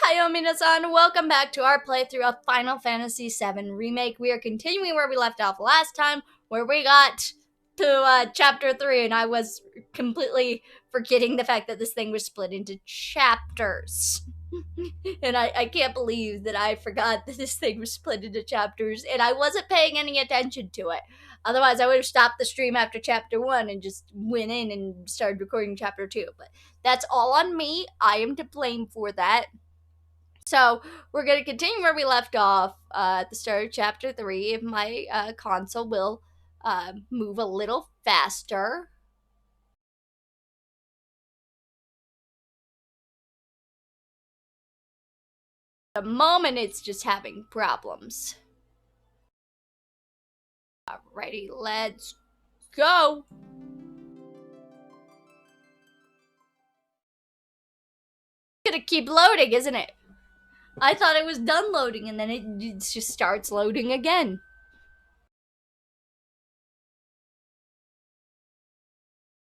Ohayo minasan, welcome back to our playthrough of Final Fantasy VII Remake. We are continuing where we left off last time, where we got to chapter 3, and I was completely forgetting the fact that this thing was split into chapters. And I can't believe that I forgot that this thing was split into chapters, and I wasn't paying any attention to it. Otherwise, I would have stopped the stream after chapter 1 and just went in and started recording chapter 2. But that's all on me. I am to blame for that. So we're going to continue where we left off at the start of chapter 3. If my console will move a little faster. At the moment, it's just having problems. Alrighty, let's go. It's gonna keep loading, isn't it? I thought it was done loading, and then it just starts loading again.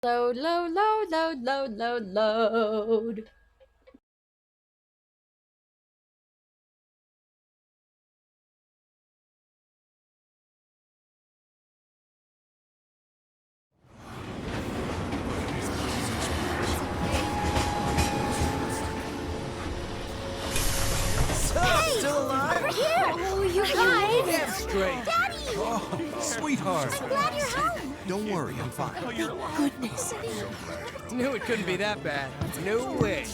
Load, load, load, load, load, load, load. Still alive? Over here! Oh, you guys! Damn straight. Daddy! Oh, sweetheart. I'm glad you're home. Don't worry, I'm fine. Thank goodness. Knew it couldn't be that bad. No way.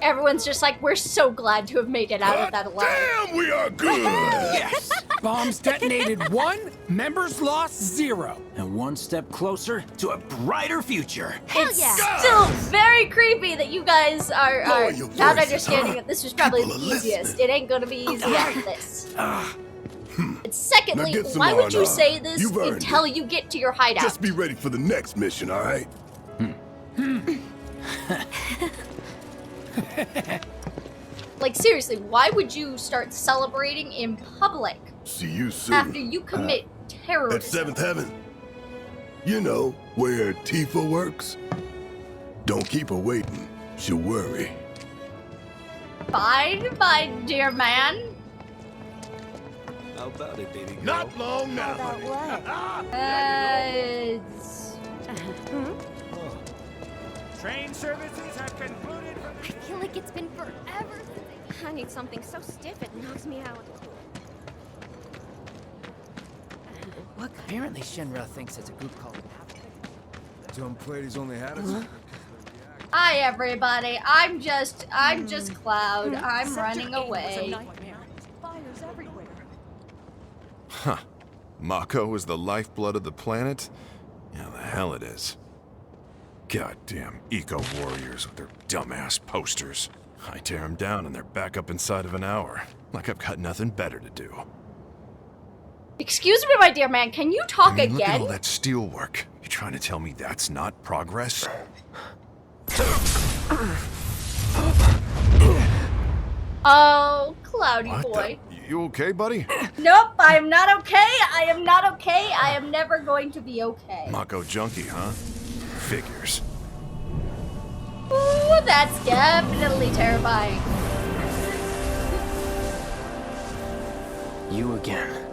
Everyone's just like, we're so glad to have made it out of that alive. Damn, we are good! Yes! Bombs detonated 1, members lost 0. And one step closer to a brighter future. Hell It's yeah! still very creepy that you guys are Lower your not voices, understanding huh? that this was probably People the are easiest. listening. It ain't gonna be easy after this. And Now secondly, get some why would you R&R. say this You've earned until it. you get to your hideout? Just be ready for the next mission, all right? Like, seriously, why would you start celebrating in public See you soon. after you commit At terrorism? Seventh Heaven. You know, where Tifa works. Don't keep her waiting. She'll worry. Fine, my dear man. How about it, baby girl? Not long now, About honey. what? It's... Train services have concluded for I feel like it's been forever since I need something so stiff it knocks me out. Look, apparently Shinra thinks it's a group called Dumb Platy's only had us. Hi, everybody. I'm just Cloud. I'm running away. Fires everywhere. Huh. Mako is the lifeblood of the planet? Yeah, the hell it is. Goddamn eco-warriors with their dumbass posters. I tear them down and they're back up inside of an hour. Like I've got nothing better to do. Excuse me, my dear man. Can you talk I mean, look at again? all that steel work. You trying to tell me that's not progress? Oh, Cloudy What boy. the? You okay, buddy? Nope, I am not okay. I am not okay. I am never going to be okay. Mako junkie, huh? Figures. Ooh, that's definitely terrifying. you again.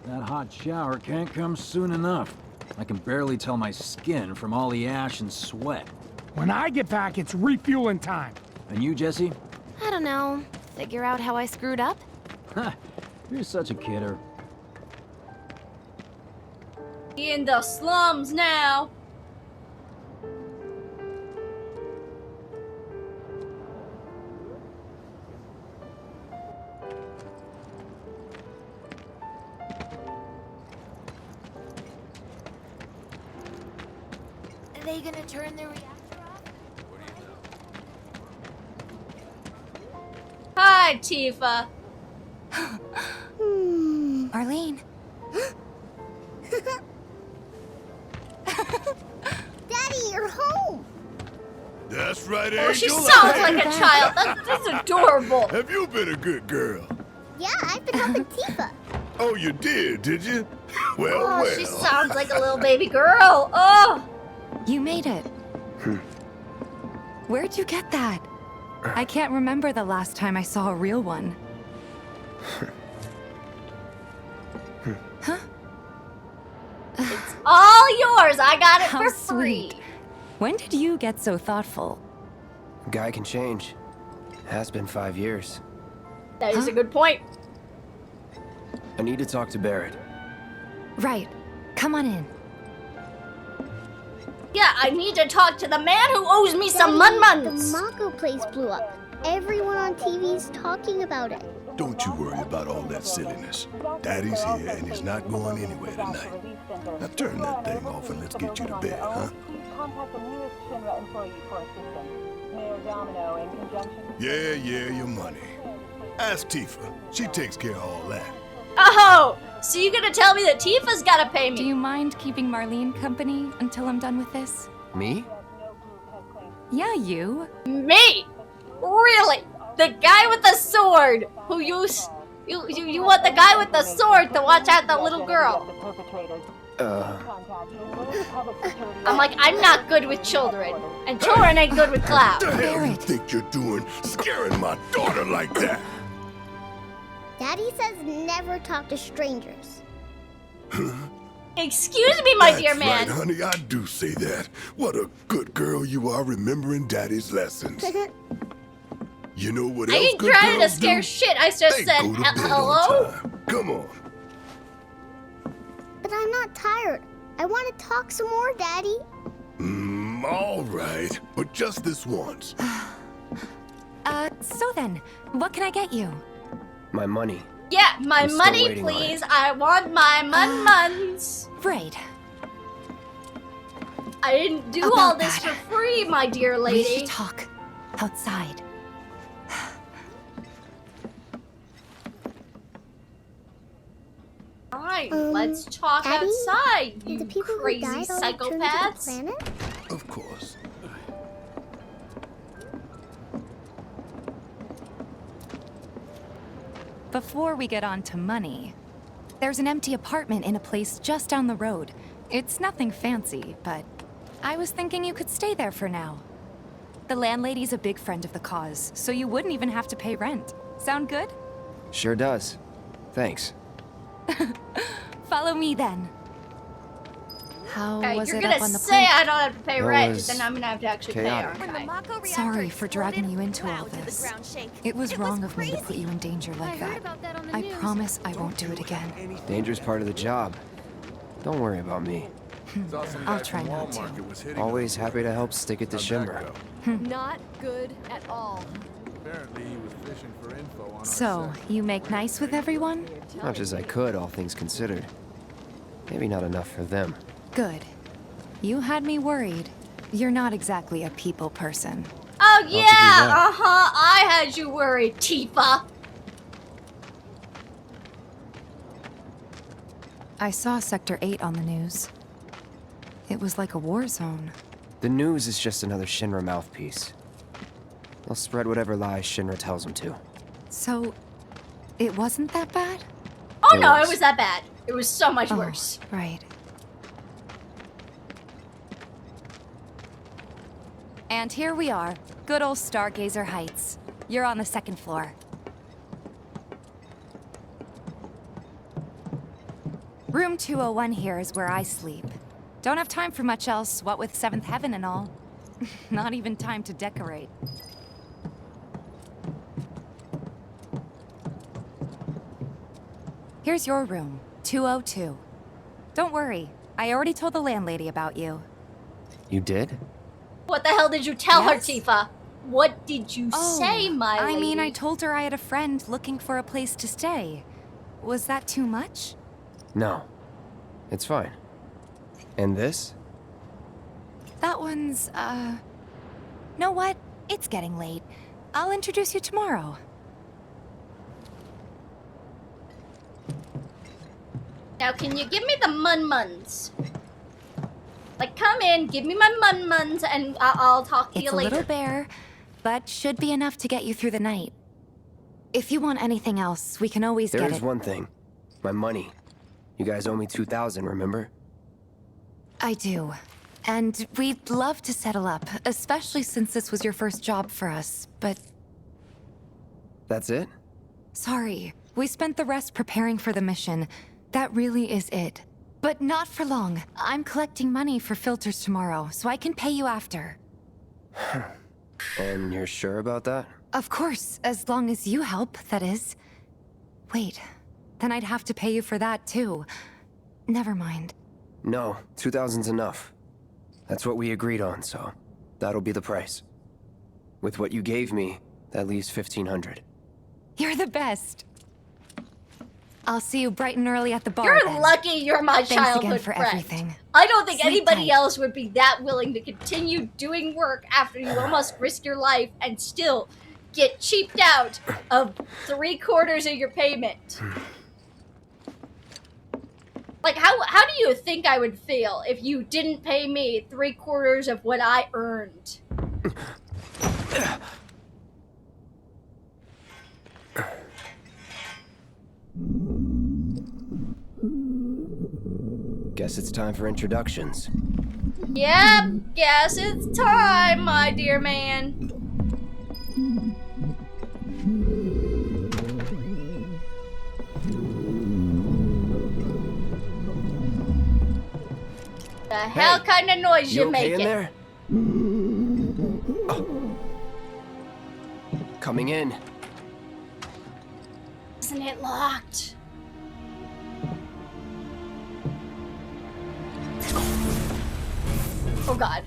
That hot shower can't come soon enough. I can barely tell my skin from all the ash and sweat. When I get back, it's refueling time. And you, Jesse? I don't know. Figure out how I screwed up? Ha! You're such a kidder. In the slums now. Are they gonna turn the reactor off? Hi, Tifa. Arlene. Daddy, you're home! That's right, Oh, she Angel. sounds like a child. That's adorable. Have you been a good girl? Yeah, I've been helping Tifa. Oh, you did you? Well, Oh, well. she sounds like a little baby girl. Oh. You made it. Where'd you get that? I can't remember the last time I saw a real one. Huh? It's all yours. I got it How for free. sweet. When did you get so thoughtful? Guy can change. Has been 5 years. That is a good point. I need to talk to Barrett. Right. Come on in. Yeah, I need to talk to the man who owes me some The mun-muns. Mako place blew up. Everyone on TV's talking about it. Don't you worry about all that silliness. Daddy's here and he's not going anywhere tonight. Now turn that thing off and let's get you to bed, huh? Yeah, your money. Ask Tifa. She takes care of all that. Oh, so you gonna tell me that Tifa's gotta pay me? Do you mind keeping Marlene company until I'm done with this? Me? Yeah, you. Me? Really? The guy with the sword who you want the guy with the sword to watch out the little girl. I'm like, I'm not good with children, and children ain't good with clowns. What the hell you think you're doing, scaring my daughter like that? Daddy says never talk to strangers. Excuse me, my dear That's man. right, honey, I do say that. What a good girl you are remembering Daddy's lessons. You know what I else ain't good trying to girls scare do? shit. I just They said go to bed hello. on time. Come on. But I'm not tired. I want to talk some more, Daddy. All right, but just this once. So then, what can I get you? My money. Yeah, my I'm still money, waiting on please. it. I want my mun-muns. Right. I didn't do About all this that. for free, my dear We lady. should talk outside. Fine, let's talk Daddy? outside, Did you the people crazy who died all return to the psychopaths. planet? Of course. Before we get on to money, there's an empty apartment in a place just down the road. It's nothing fancy, but I was thinking you could stay there for now. The landlady's a big friend of the cause, so you wouldn't even have to pay rent. Sound good? Sure does. Thanks. Follow me then. How Okay, was you're it gonna up on the say plane? I don't have to pay That rent, was then I'm gonna have to actually chaotic. pay, aren't I? Sorry for dragging you into all this. It was wrong of me to put you in danger like that. I promise I won't do it again. Danger's part of the job. Don't worry about me. I'll try not to. Always happy to help stick it to Shinra. Not good at all. Apparently he was fishing for info on So, you make nice with everyone? Much as I could, all things considered. Maybe not enough for them. Good. You had me worried. You're not exactly a people person. Oh do yeah, that. I had you worried, Tifa. I saw Sector 8 on the news. It was like a war zone. The news is just another Shinra mouthpiece. They'll spread whatever lies Shinra tells them to. So, it wasn't that bad? Oh It no, was. it was that bad. It was so much Oh, worse. right. And here we are, good old Stargazer Heights. You're on the second floor. Room 201 here is where I sleep. Don't have time for much else, what with 7th Heaven and all. Not even time to decorate. Here's your room, 202. Don't worry, I already told the landlady about you. You did? What the hell did you tell Yes? her, Tifa? What did you say, my lady? I mean, I told her I had a friend looking for a place to stay. Was that too much? No. It's fine. And this? That one's, Know what? It's getting late. I'll introduce you tomorrow. Now, can you give me the mun-muns? Like, come in, give me my mun-muns, and I'll talk to It's you a later. little bare, but should be enough to get you through the night. If you want anything else, we can always There get is it. one thing. My money. You guys owe me 2,000, remember? I do. And we'd love to settle up, especially since this was your first job for us, but... That's it? Sorry. We spent the rest preparing for the mission. That really is it. But not for long. I'm collecting money for filters tomorrow, so I can pay you after. And you're sure about that? Of course, as long as you help, that is. Wait, then I'd have to pay you for that too. Never mind. No, 2,000's enough. That's what we agreed on, so that'll be the price. With what you gave me, that leaves 1,500. You're the best. I'll see you bright and early at the bar. You're then. lucky you're my Thanks childhood again for friend. everything. I don't think Sleep anybody tight. else would be that willing to continue doing work after you almost risk your life and still get cheaped out of 3/4 of your payment. Like, how do you think I would feel if you didn't pay me 3/4 of what I earned? Guess it's time for introductions. Yep, guess it's time, my dear man. The hell kind of noise you okay making? in there? Oh. Coming in. Isn't it locked? Oh god.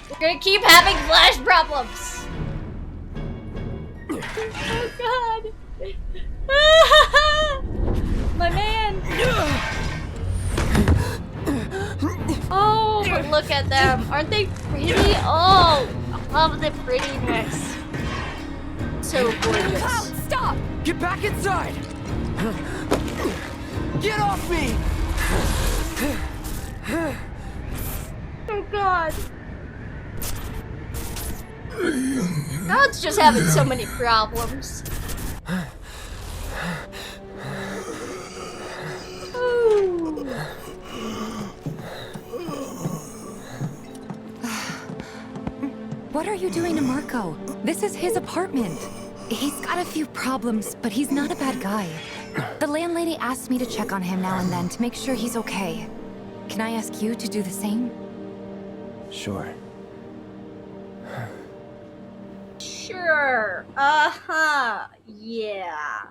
We're gonna keep having flash problems. Oh god. My man. Oh, but look at them. Aren't they pretty? Oh, I love the prettiness. So gorgeous. Cloud, stop! Get back inside! Get off me! Oh god. Cloud's just having so many problems. Ooh. What are you doing to Marco? This is his apartment. He's got a few problems, but he's not a bad guy. The landlady asked me to check on him now and then to make sure he's okay. Can I ask you to do the same? Sure. Sure. Yeah.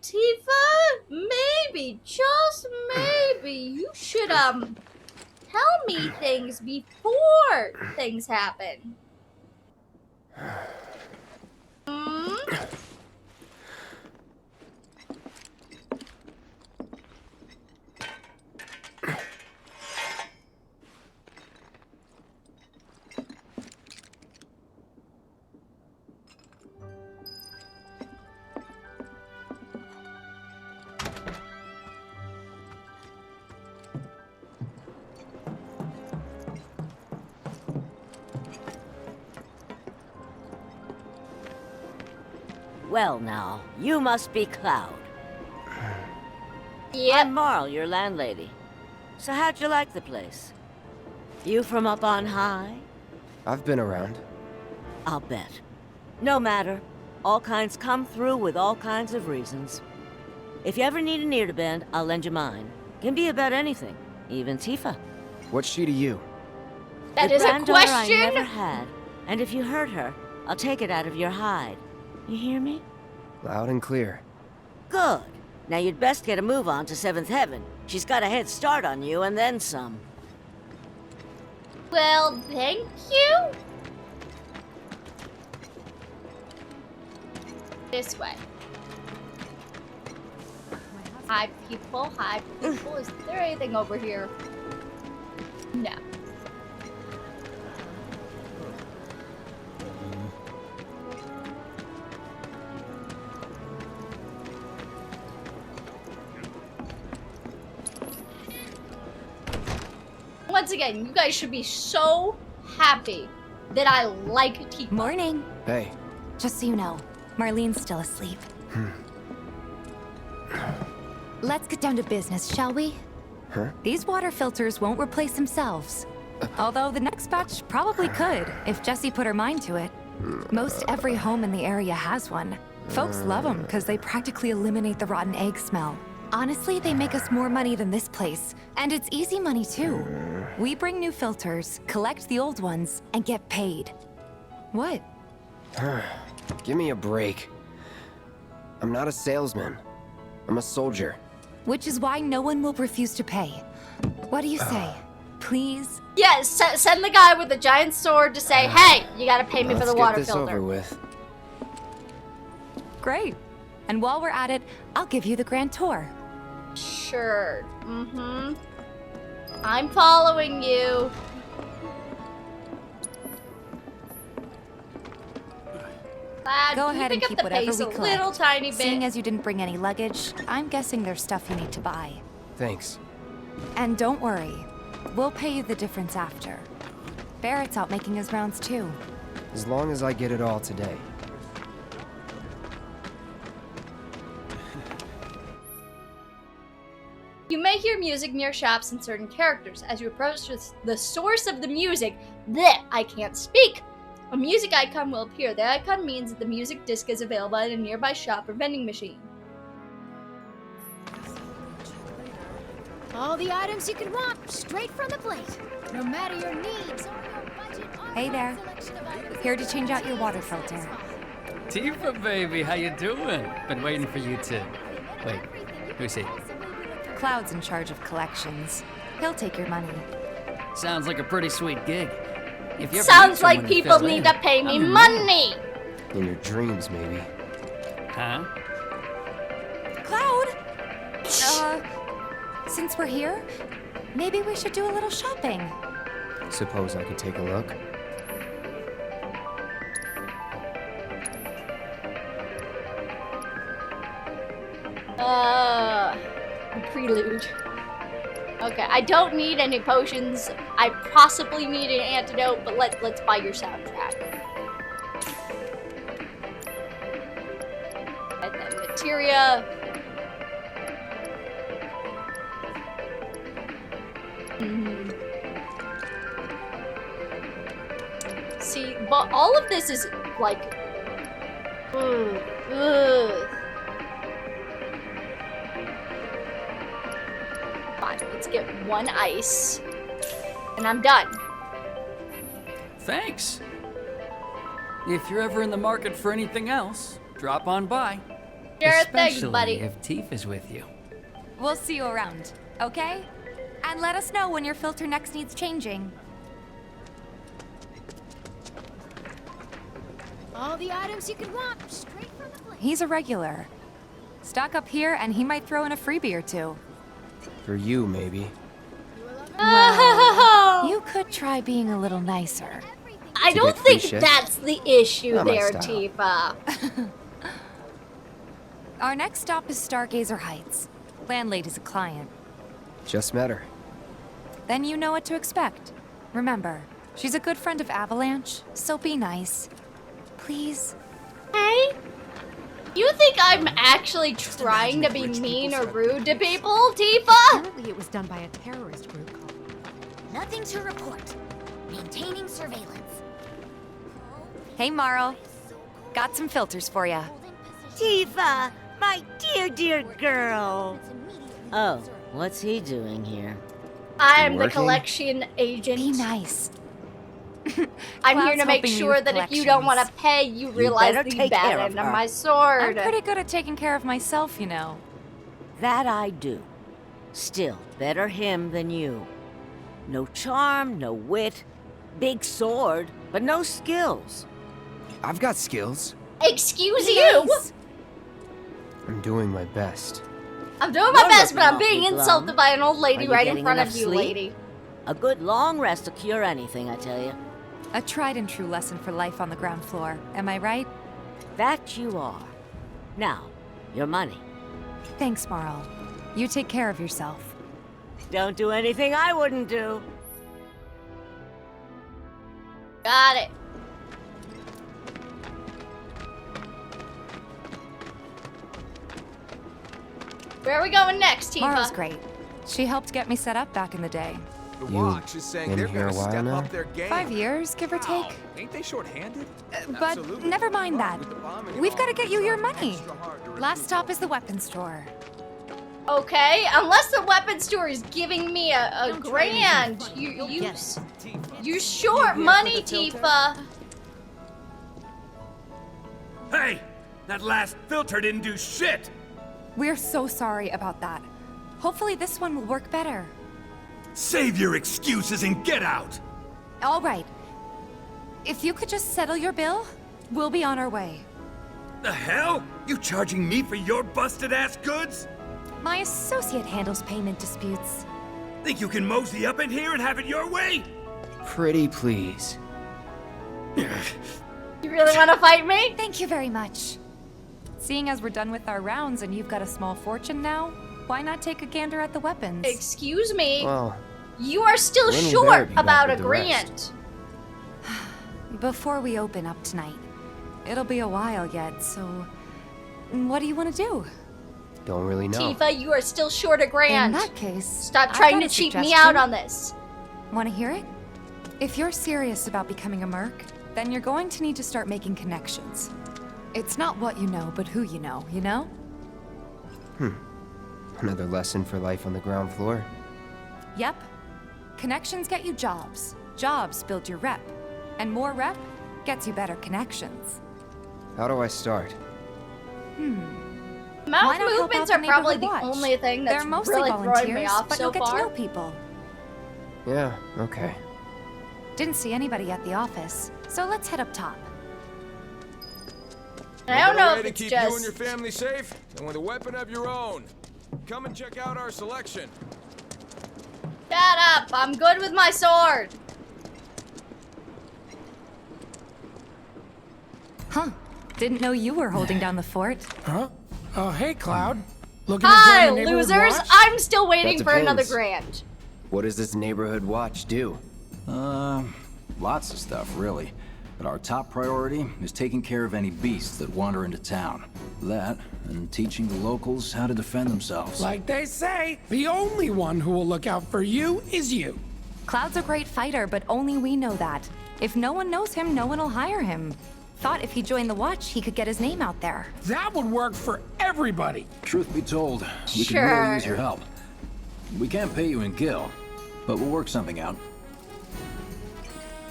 Tifa, maybe, just maybe, you should, tell me things before things happen. Hmm? Well now, you must be Cloud. Yep. I'm Marl, your landlady. So how'd you like the place? You from up on high? I've been around. I'll bet. No matter. All kinds come through with all kinds of reasons. If you ever need an ear to bend, I'll lend you mine. Can be about anything, even Tifa. What's she to you? That The is a granddaughter question. I never had. And if you hurt her, I'll take it out of your hide. You hear me? Loud and clear. Good. Now you'd best get a move on to 7th Heaven. She's got a head start on you and then some. Well, thank you. This way. Hi, people. Hi, people. Is there anything over here? No. Once again, you guys should be so happy that I like Tifa. Morning. Hey. Just so you know, Marlene's still asleep. Let's get down to business, shall we? Huh? These water filters won't replace themselves. Although the next batch probably could, if Jessie put her mind to it. Most every home in the area has one. Folks love them because they practically eliminate the rotten egg smell. Honestly, they make us more money than this place. And it's easy money, too. We bring new filters, collect the old ones, and get paid. What? Give me a break. I'm not a salesman. I'm a soldier. Which is why no one will refuse to pay. What do you say? Please? Yes, send the guy with the giant sword to say, hey, you gotta pay me for the water Let's get this filter. over with. Great. And while we're at it, I'll give you the grand tour. Sure. Mm-hmm. I'm following you. Lad, Go can you ahead and pick keep up the whatever pace we a collect. little tiny bit? Seeing as you didn't bring any luggage, I'm guessing there's stuff you need to buy. Thanks. And don't worry, we'll pay you the difference after. Barrett's out making his rounds too. As long as I get it all today. You may hear music near shops and certain characters. As you approach the source of the music, I can't speak. A music icon will appear. The icon means that the music disc is available at a nearby shop or vending machine. All the items you could want, straight from the plate. No matter your needs or your budget. Hey there. Here to change out your water filter. Tifa, baby, how you doing? Been waiting for you to... Wait, who's he? Cloud's in charge of collections. He'll take your money. Sounds like a pretty sweet gig. If you ever Sounds meet like someone to people fill need in, to pay me I'm your money. In your dreams, maybe. Huh? Cloud? Since we're here, maybe we should do a little shopping. Suppose I could take a look? Prelude. Okay, I don't need any potions. I possibly need an antidote, but let's buy your soundtrack. And then materia. See, but all of this is like, ugh. Fine, let's get one ice, and I'm done. Thanks. If you're ever in the market for anything else, drop on by. Sure thing, Especially buddy. if Tifa's with you. We'll see you around, okay? And let us know when your filter next needs changing. All the items you could want, straight from the plate. He's a regular. Stock up here and he might throw in a freebie or two. For you, maybe. Oh. You could try being a little nicer. I To don't get free think shit? that's the issue Not my there, style. Tifa. Our next stop is Stargazer Heights. Landlady's a client. Just met her. Then you know what to expect. Remember, she's a good friend of Avalanche, so be nice. Please. Hey? You think I'm actually trying to be mean or rude to people, Tifa? Apparently it was done by a terrorist group called... Nothing to report. Maintaining surveillance. Hey, Marl. Got some filters for ya. Tifa, my dear girl. Oh, what's he doing here? I'm the Working? collection agent. Be nice. I'm here Cloud's to make helping me sure with that if you don't want to pay, you realize better the take bad care of end of her. my I'm sword. pretty good at taking care of myself, you know. That I do. Still, better him than you. No charm, no wit. Big sword, but no skills. I've got skills. Excuse you? Nice. I'm doing my best. I'm doing my You're best, but looking I'm being awfully insulted glum. by an old Are lady you right in getting front of enough you, sleep? lady. A good long rest will cure anything, I tell you. A tried and true lesson for life on the ground floor. Am I right? That you are. Now, your money. Thanks, Marl. You take care of yourself. Don't do anything I wouldn't do. Got it. Where are we going next, Tifa? Mara's great. She helped get me set up back in the day. The You watch is saying been they're here gonna a while step now? up their game. 5 years, give or take. Ain't they short-handed? But never mind that. We've got to get you your money. Last stop is the weapons store. Okay, unless the weapons store is giving me a grand. You short money, Tifa. Hey! That last filter didn't do shit! We're so sorry about that. Hopefully this one will work better. Save your excuses and get out! All right. If you could just settle your bill, we'll be on our way. The hell? You charging me for your busted-ass goods? My associate handles payment disputes. Think you can mosey up in here and have it your way? Pretty please. You really want to fight me? Thank you very much. Seeing as we're done with our rounds and you've got a small fortune now, why not take a gander at the weapons? Excuse me. Well, You are still when will short there be back about a with the grand. Before we open up tonight. It'll be a while yet, so... What do you want to do? don't really know. Tifa, you are still short a grand. In that case... Stop I've trying got to a cheat me suggestion. out on this. Want to hear it? If you're serious about becoming a merc, then you're going to need to start making connections. It's not what you know, but who you know, you know? Another lesson for life on the ground floor. Yep. Connections get you jobs. Jobs build your rep. And more rep gets you better connections. How do I start? Why Mouth not help movements out are the probably the neighborhood watch? only thing that's They're mostly really throwing me volunteers, off but so you'll get far. to know people. Yeah, okay. Didn't see anybody at the office, so let's head up top. I don't know Way if to it's keep just... you and your family safe, and with a weapon of your own. Come and check out our selection. Shut up! I'm good with my sword! Huh. Didn't know you were holding down the fort. Huh? Oh, hey, Cloud. Looking Hi, to join the neighborhood losers! watch? I'm still waiting That for another depends. grand. What does this neighborhood watch do? Lots of stuff, really. But our top priority is taking care of any beasts that wander into town. That, and teaching the locals how to defend themselves. Like they say, the only one who will look out for you is you. Cloud's a great fighter, but only we know that. If no one knows him, no one will hire him. Thought if he joined the watch, he could get his name out there. That would work for everybody. Truth be told, we could Sure. really use your help. We can't pay you in gil, but we'll work something out.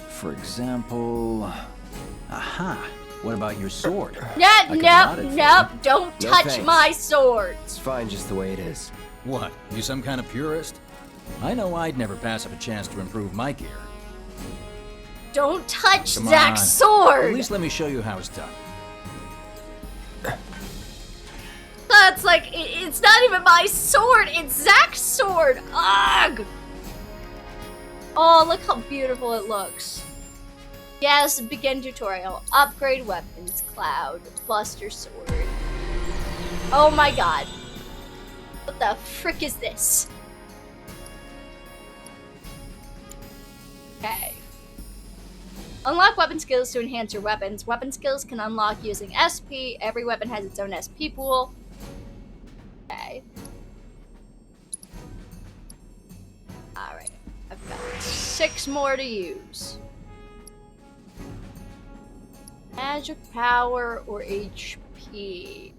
For example... Aha! What about your sword? Yeah, I could mod it for nope, don't No touch thanks. my sword. It's fine just the way it is. What? You some kind of purist? I know I'd never pass up a chance to improve my gear. Don't touch Come Zach's on. sword! At least let me show you how it's done. That's like, it's not even my sword, it's Zach's sword! Ugh! Oh, look how beautiful it looks. Yes, begin tutorial. Upgrade weapons, Cloud, Buster sword. Oh my god. What the frick is this? Okay. Unlock weapon skills to enhance your weapons. Weapon skills can unlock using SP. Every weapon has its own SP pool. Okay. Alright. I've got 6 more to use. Magic power or HP?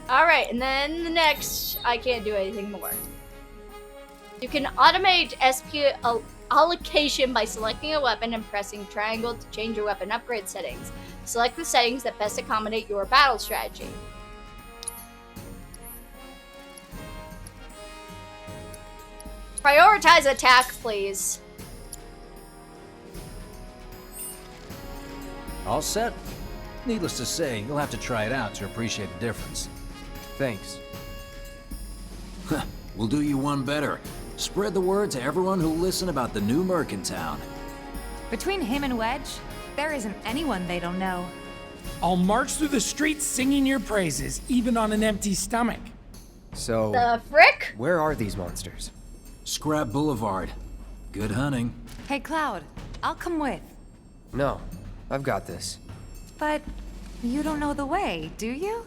Alright, and then the next, I can't do anything more. You can automate SP allocation by selecting a weapon and pressing triangle to change your weapon upgrade settings. Select the settings that best accommodate your battle strategy. Prioritize attack, please. All set? Needless to say, you'll have to try it out to appreciate the difference. Thanks. We'll do you one better. Spread the word to everyone who'll listen about the new merc in town. Between him and Wedge, there isn't anyone they don't know. I'll march through the streets singing your praises, even on an empty stomach. So, The frick? where are these monsters? Scrap Boulevard. Good hunting. Hey, Cloud. I'll come with. No, I've got this. But you don't know the way, do you?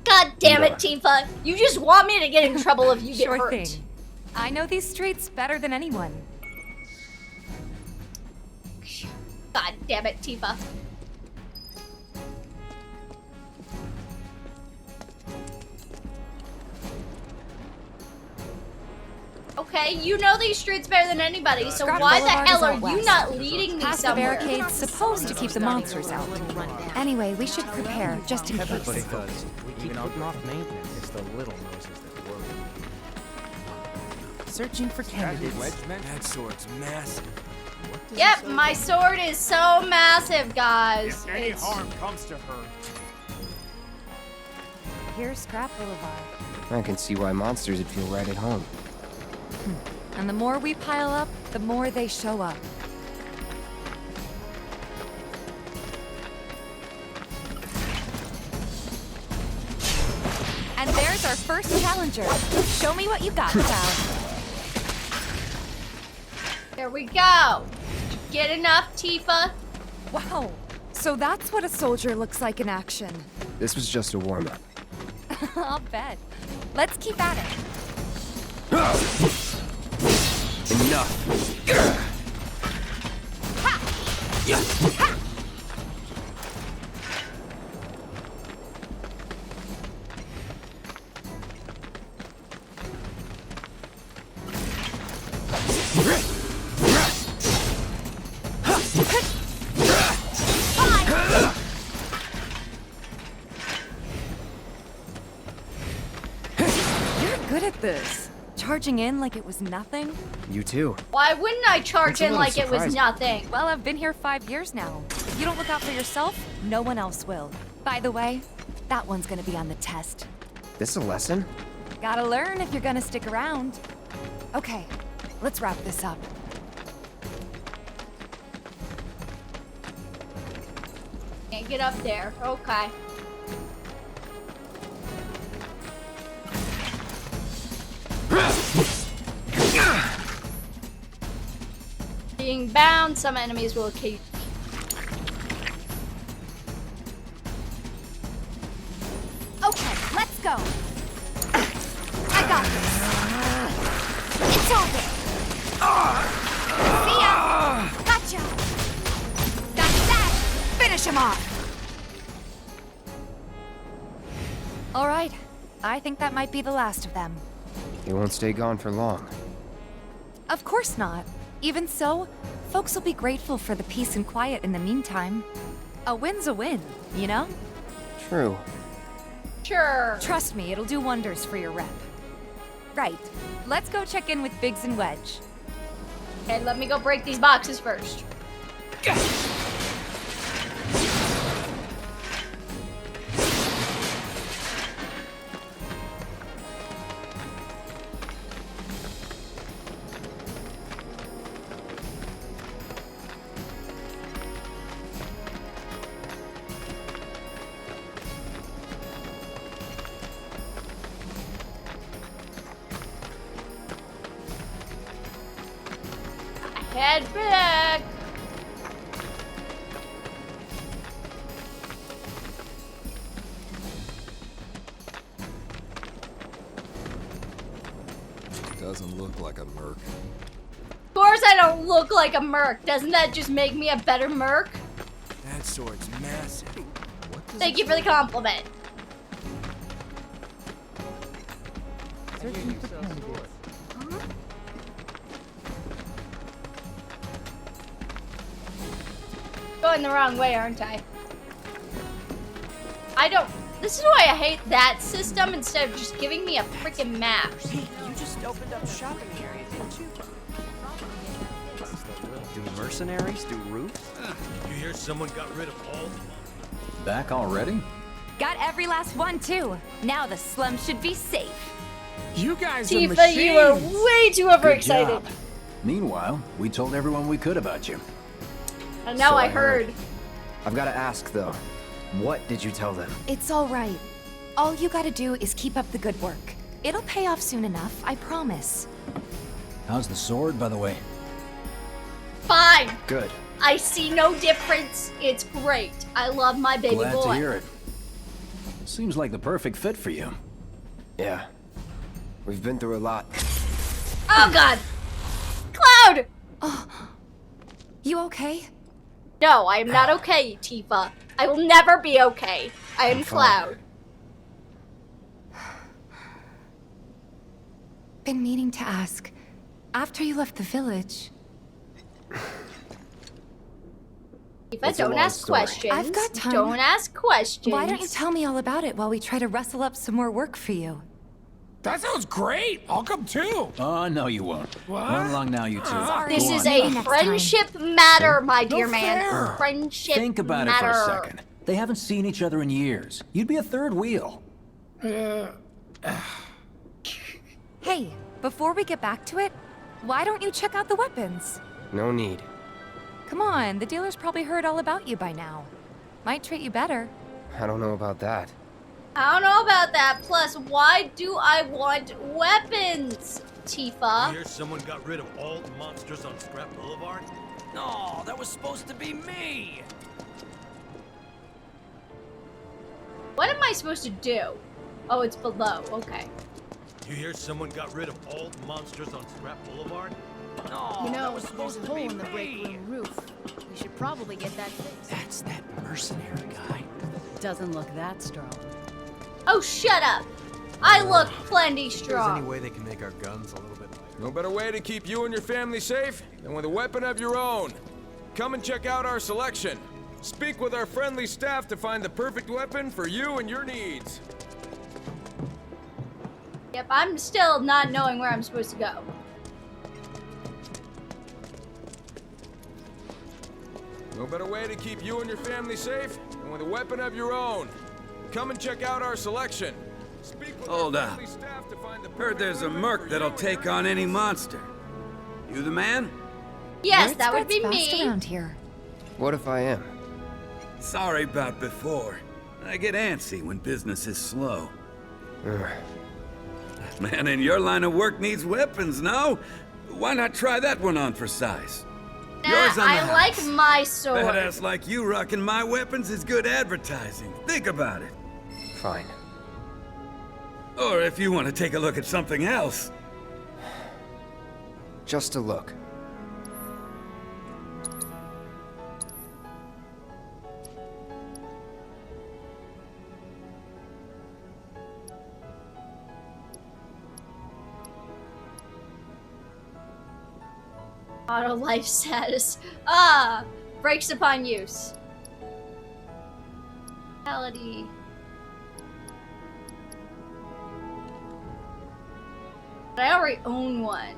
God damn it, Tifa! You just want me to get in trouble if you get Sure hurt. thing. I know these streets better than anyone. God damn it, Tifa. Okay, you know these streets better than anybody, so Scrap why the Boulevard hell is are out you west. not leading me Past the somewhere? barricade's supposed to keep the monsters out. Anyway, we should prepare, just in Everybody case. does. We keep putting off maintenance. It's the little noses that worry. Searching for candidates. That sword's massive. Yep, my sword is so massive, guys. Any It's- harm comes to her. Here's Scrap Boulevard. I can see why monsters would feel right at home. And the more we pile up, the more they show up. And there's our first challenger. Show me what you got, Cloud. There we go. Get enough, Tifa. Wow. So that's what a soldier looks like in action. This was just a warm-up. I'll bet. Let's keep at it. Enough. You're good at this. Charging in like it was nothing. You too. Why wouldn't I charge It's a in little like it was surprising. nothing? Well, I've been here 5 years now. If you don't look out for yourself, no one else will. By the way, that one's gonna be on the test. This a lesson? Gotta learn if you're gonna stick around. Okay, let's wrap this up. Can't get up there. Okay. Being bound, some enemies will keep. Okay, let's go. I got this. It's over. See ya. Gotcha. That's that. Finish him off. All right. I think that might be the last of them. They won't stay gone for long. Of course not. Even so, folks will be grateful for the peace and quiet in the meantime. A win's a win, you know? True. Sure. Trust me, it'll do wonders for your rep. Right. Let's go check in with Biggs and Wedge. Okay, let me go break these boxes first. Head back. Doesn't look like a merc. Of course I don't look like a merc. Doesn't that just make me a better merc? That sword's massive. Thank you for the compliment. Going the wrong way, aren't I? I don't. This is why I hate that system instead of just giving me a freaking map. You just opened up shopping area, didn't you? Do mercenaries do roofs? You hear someone got rid of all? Back already? Got every last one, too. Now the slums should be safe. You guys are Tifa, machines. you are way too overexcited. Good job. Meanwhile, we told everyone we could about you. And now So I I heard. heard. I've got to ask, though. What did you tell them? It's all right. All you gotta do is keep up the good work. It'll pay off soon enough, I promise. How's the sword, by the way? Fine. Good. I see no difference. It's great. I love my baby Glad boy. to hear it. Seems like the perfect fit for you. Yeah. We've been through a lot. Oh god! Cloud! You okay? No, I am not okay, Tifa. I will never be okay. I am Cloud. Been meaning to ask. After you left the village... Tifa, don't ask questions. I've got time. Don't ask questions. Why don't you tell me all about it while we try to rustle up some more work for you? That sounds great. I'll come too. Oh, no, you won't. What? Run along now, you two. This Go is on. a friendship matter, my dear No man. fair. Friendship Think about matter. it for a second. They haven't seen each other in years. You'd be a third wheel. Hey, before we get back to it, why don't you check out the weapons? No need. Come on, the dealer's probably heard all about you by now. Might treat you better. I don't know about that. I don't know about that. Plus, why do I want weapons, Tifa? Hear someone got rid of all the monsters on Scrap Boulevard? No, that was supposed to be me. What am I supposed to do? Oh, it's below. Okay. You hear someone got rid of all the monsters on Scrap Boulevard? No, You that know, was there's supposed a to hole be in the break me. room roof. We should probably get that fixed. That's that mercenary guy. Doesn't look that strong. Oh, shut up. I look plenty There's any strong. way they can make our guns a little bit lighter. No better way to keep you and your family safe than with a weapon of your own. Come and check out our selection. Speak with our friendly staff to find the perfect weapon for you and your needs. Yep, I'm still not knowing where I'm supposed to go. No better way to keep you and your family safe than with a weapon of your own. Come and check out our selection. Speak with Hold our up. friendly staff to find the Heard perfect there's a weapon merc for that'll you and take your on any needs. monster. You the man? Yes, Word that would be spreads fast me. around here. What if I am? Sorry about before. I get antsy when business is slow. Ugh. Man in your line of work needs weapons, no? Why not try that one on for size? Nah, Yours on the I like house. my sword. Badass like you rocking my weapons is good advertising. Think about it. Fine. Or if you want to take a look at something else. Just a look. Auto life status. Ah! Breaks upon use. Reality. But I already own one.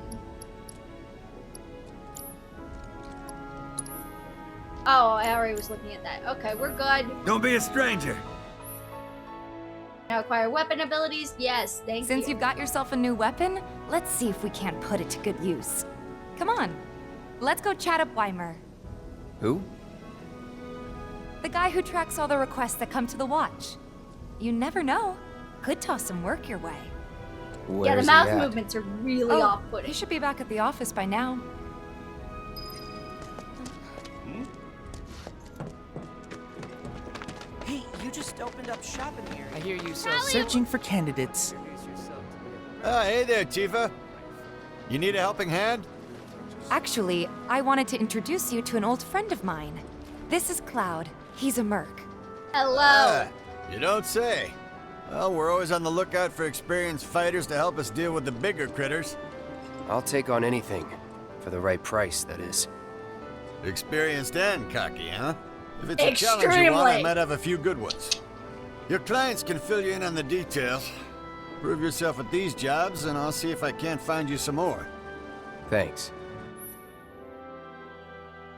Oh, I already was looking at that. Okay, we're good. Don't be a stranger. Now acquire weapon abilities. Yes, thank you. Since you've got yourself a new weapon, let's see if we can't put it to good use. Come on, let's go chat up Weimer, Who? the guy who tracks all the requests that come to the watch. You never know. Could toss some work your way. Yeah, the Where's mouth he at? movements are really off-putting. He should be back at the office by now. Hey, you just opened up shop in here. I hear you sell. Searching for candidates. Hey there, Tifa. You need a helping hand? Actually, I wanted to introduce you to an old friend of mine. This is Cloud. He's a merc. Hello. You don't say. Well, we're always on the lookout for experienced fighters to help us deal with the bigger critters. I'll take on anything. For the right price, that is. Experienced and cocky, huh? If it's a challenge you want, I might have a few good ones. Your clients can fill you in on the details. Prove yourself at these jobs, and I'll see if I can't find you some more. Thanks.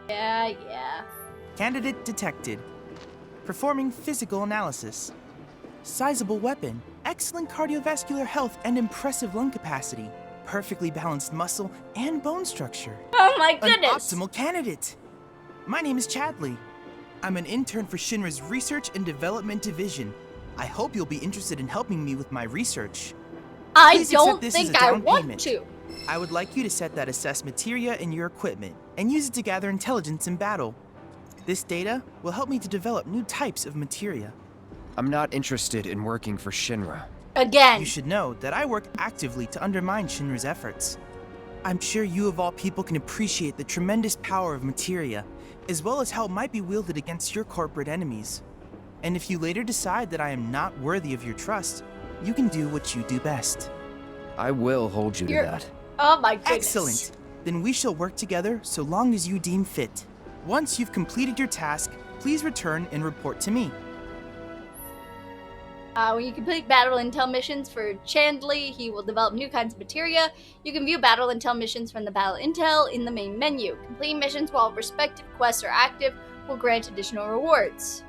Yeah. Candidate detected. Performing physical analysis. Sizable weapon. Excellent cardiovascular health and impressive lung capacity. Perfectly balanced muscle and bone structure. Oh my goodness! An optimal candidate. My name is Chadley. I'm an intern for Shinra's Research and Development Division. I hope you'll be interested in helping me with my research. I Please accept don't this as think a I down want payment. to. I would like you to set that assess materia in your equipment and use it to gather intelligence in battle. This data will help me to develop new types of materia. I'm not interested in working for Shinra. Again. You should know that I work actively to undermine Shinra's efforts. I'm sure you of all people can appreciate the tremendous power of materia, as well as how it might be wielded against your corporate enemies. And if you later decide that I am not worthy of your trust, you can do what you do best. I will hold you to that. Oh my goodness. Excellent! Then we shall work together so long as you deem fit. Once you've completed your task, please return and report to me. When you complete battle intel missions for Chandley, he will develop new kinds of materia. You can view battle intel missions from the battle intel in the main menu. Completing missions while respective quests are active will grant additional rewards.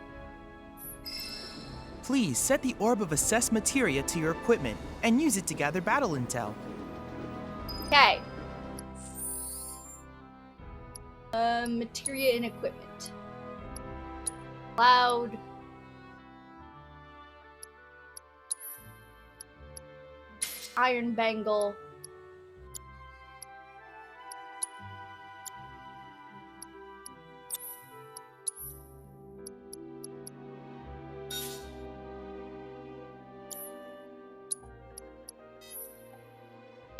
Please set the orb of assess materia to your equipment and use it to gather battle intel. Okay. Materia and equipment. Cloud. Iron bangle.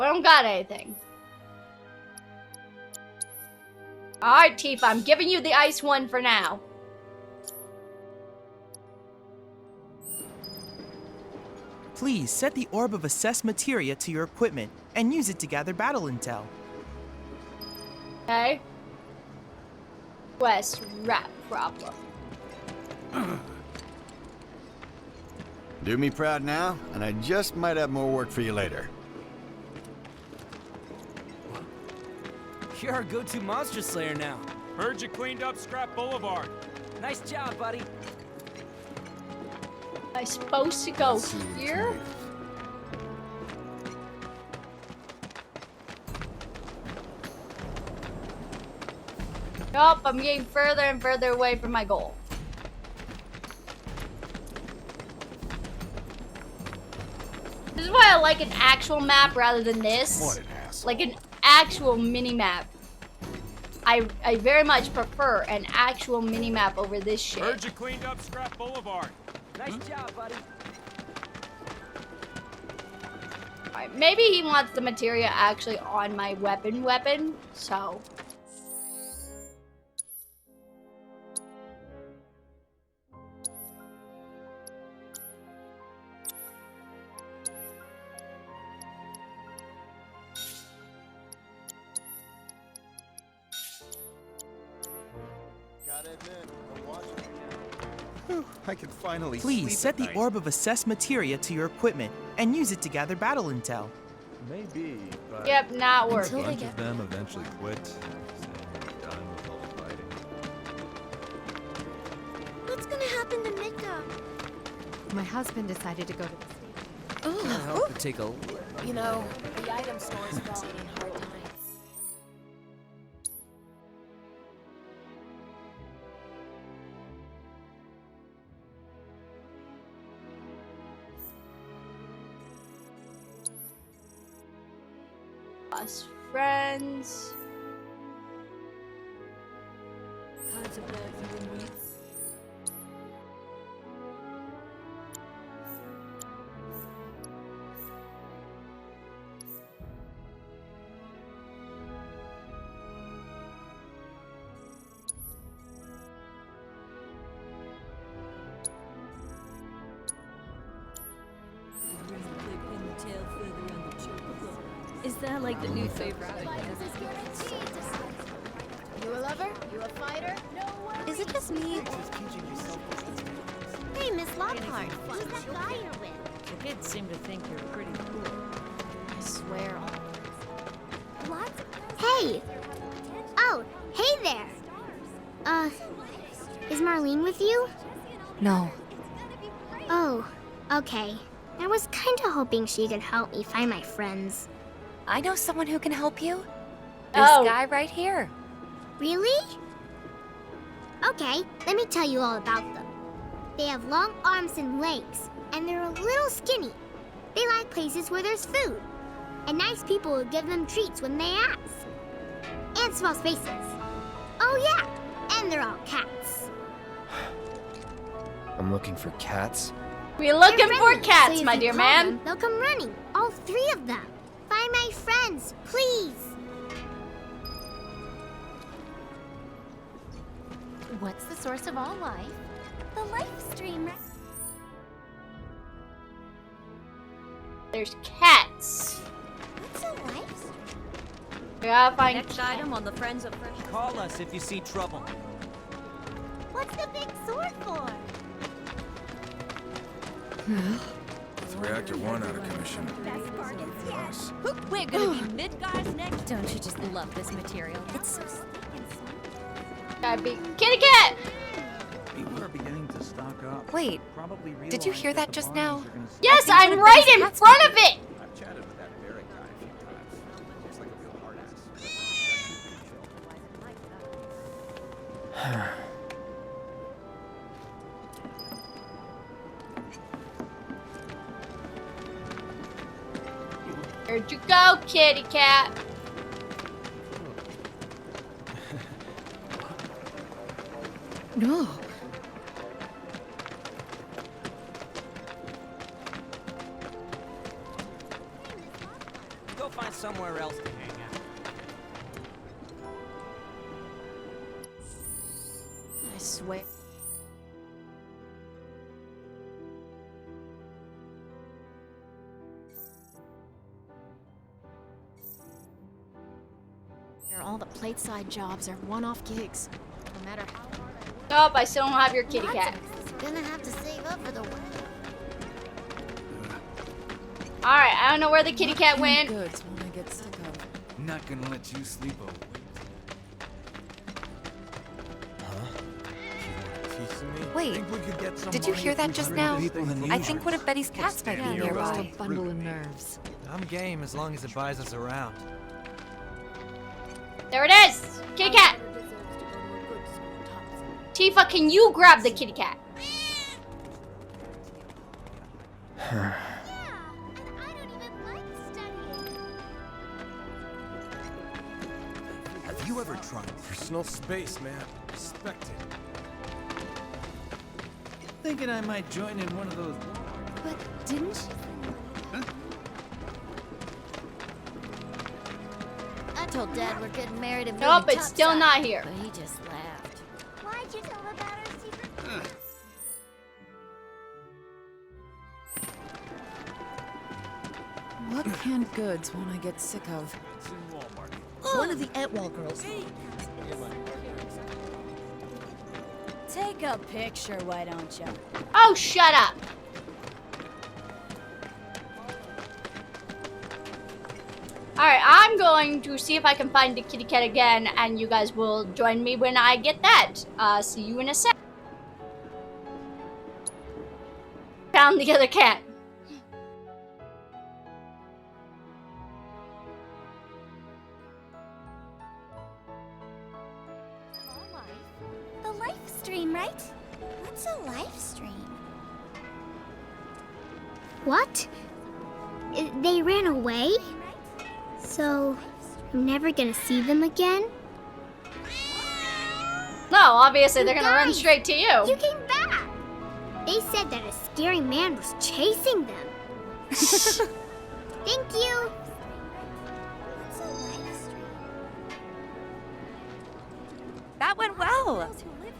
I don't got anything. Alright, Tifa, I'm giving you the ice one for now. Please set the orb of assess materia to your equipment and use it to gather battle intel. Okay. Quest rat problem. Do me proud now, and I just might have more work for you later. You're our go-to monster slayer now. Heard you cleaned up Scrap Boulevard. Nice job, buddy. Am I supposed to go here? Nope, I'm getting further and further away from my goal. This is why I like an actual map rather than this. What an asshole. Like an actual mini-map. I very much prefer an actual mini-map over this shit. Heard you cleaned up Scrap Boulevard. Nice job, buddy. Alright, maybe he wants the materia actually on my weapon, so... I can finally Please set the night. orb of assess materia to your equipment and use it to gather battle intel. Maybe, but Yep, not a working. bunch of them eventually quit, saying they're done with all the fighting. What's gonna happen to Mika? My husband decided to go to the station. Can't help but take a look. You know, the item store's falling in hard times. Us friends. Is that like the new favorite? You a lover? You a fighter? Is it just me? Hey, Miss Lockhart, who's that guy you're with? The kids seem to think you're pretty cool. I swear. What? Hey! Oh, hey there! Is Marlene with you? No. Oh, okay. I was kinda hoping she could help me find my friends. I know someone who can help you. This guy right here. Really? Okay, let me tell you all about them. They have long arms and legs, and they're a little skinny. They like places where there's food. And nice people will give them treats when they ask. And small spaces. Oh yeah, and they're all cats. I'm looking for cats. We're looking for friendly, cats, so if my you dear call man. them, they'll come running, all 3 of them. Find my friends, please. What's the source of all life? The life stream. There's cats. What's a life stream? We gotta find Next item on the Friends of Fresh. Call us if you see trouble. What's the big sword for? With Reactor 1 out of commission. Best bargains yet. We're gonna be mid guys next. Don't you just love this material? It's so sleek and smooth. Gotta be kitty cat. People are beginning to stock up. Wait, did you hear that just now? Yes, I'm right in front of it. I've chatted with that Barrett guy a few times. Looks like a real hard ass. Where'd you go, kitty cat? No. Go find somewhere else to hang out. I swear. All the plateside jobs are one-off gigs. No matter how hard Nope, I still don't have your kitty cat. Gonna have to save up for the winter. Alright, I don't know where the kitty cat went. goods when I get sick of. Not gonna let you sleep over. Wait, did you hear that just now? I think one of Betty's cats might be nearby. Bundle of nerves. I'm game as long as it buys us around. There it is! Kitty cat! Tifa, can you grab the kitty cat? Have you ever tried personal space, man? Respect it. Thinking I might join in one of those. But didn't she? I told Dad we're getting married and Nope, it's still not here. But he just laughed. Why'd you tell about our secret? What canned goods won't I get sick of? One of the Etwall girls. Take a picture, why don't you? Oh, shut up! Alright, I'm going to see if I can find the kitty cat again, and you guys will join me when I get that. See you in a sec. Found the other cat. The life stream, right? What's a life stream? What? They ran away? So, I'm never gonna see them again? No, obviously they're gonna run Guys, straight to you. You came back! They said that a scary man was chasing them. Thank you! What's a life stream? That went well.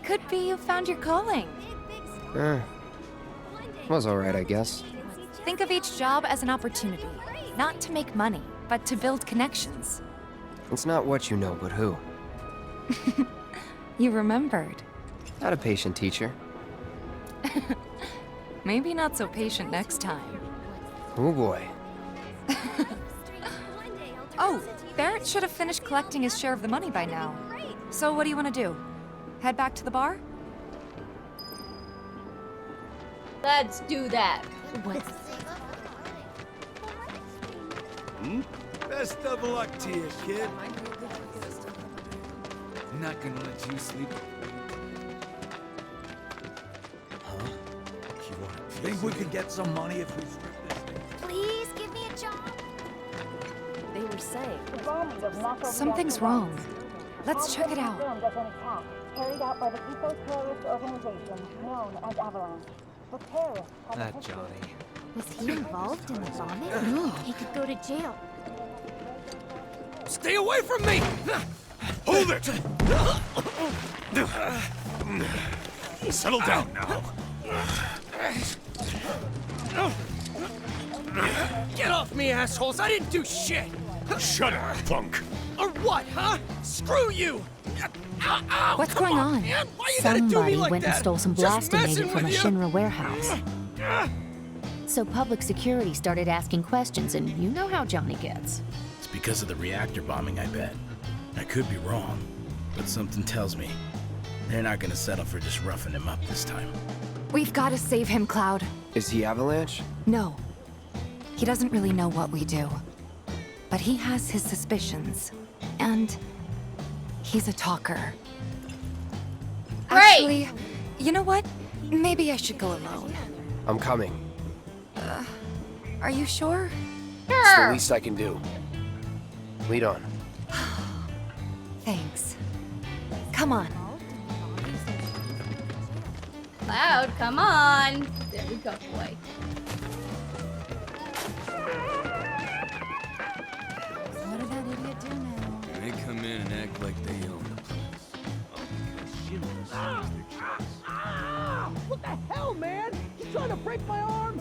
Could be you found your calling. Was alright, I guess. Think of each job as an opportunity, not to make money, but to build connections. It's not what you know, but who. You remembered. Not a patient teacher. Maybe not so patient next time. Oh boy. Oh, Barrett should have finished collecting his share of the money by now. So what do you want to do? Head back to the bar? Let's do that. Best of luck to you, kid. Not gonna let you sleep. Think we could get some money if we strip this thing? Please give me a job. Something's wrong. Let's check it out. Carried out by the Ethos terrorist organization known as Avalanche. The terrorists That Johnny. Was he involved in the bombing? No. He could go to jail. Stay away from me! Hold it! Settle down now. Get off me, assholes! I didn't do shit! Shut up, punk! Or what, huh? Screw you! Ow, What's come going on? Man. Why you gotta do Somebody me like went that? and stole some Just blasting messing agent from a with you. Shinra warehouse. So public security started asking questions, and you know how Johnny gets. It's because of the reactor bombing, I bet. I could be wrong, but something tells me they're not gonna settle for just roughing him up this time. We've got to save him, Cloud. Is he Avalanche? No. He doesn't really know what we do. But he has his suspicions. And he's a talker. Great. Actually, you know what? Maybe I should go alone. I'm coming. Are you sure? It's the least I can do. Lead on. Thanks. Come on. Cloud, come on. There we go, boy. What did that idiot do now? They come in and act like they own the place. What the hell, man? You trying to break my arm?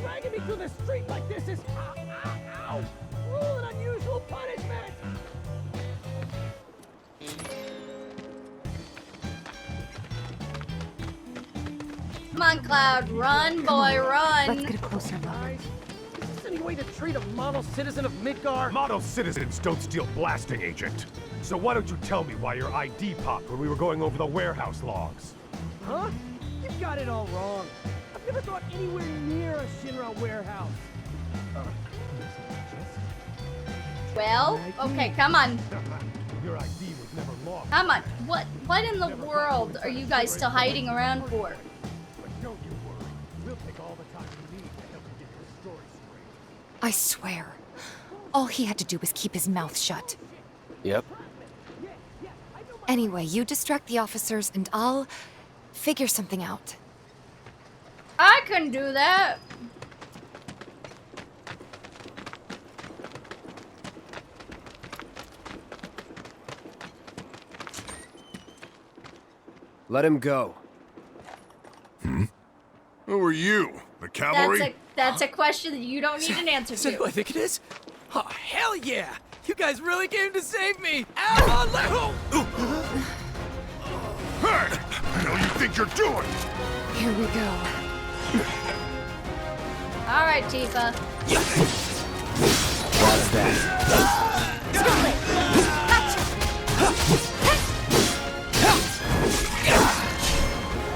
Dragging me through the street like this is ow, cruel and unusual punishment. Come on, Cloud. Run, boy, run. Let's get a closer look. Is this any way to treat a model citizen of Midgar? Model citizens don't steal blasting agent. So why don't you tell me why your ID popped when we were going over the warehouse logs? Huh? You've got it all wrong. I've never gone anywhere near a Shinra warehouse. Well, okay, come on. Your ID was never lost. Come on. What in the world are you guys still hiding around for? But don't you worry. We'll take all the time we need to help you get this story straight. I swear. All he had to do was keep his mouth shut. Yep. Anyway, you distract the officers and I'll figure something out. I can do that. Let him go. Who are you? The cavalry? That's a question that you don't need an answer Is that to. who I think it is? Oh, hell yeah! You guys really came to save me! Ow! Hey! What do you think you're doing? Here we go. All right, Tifa. What's that?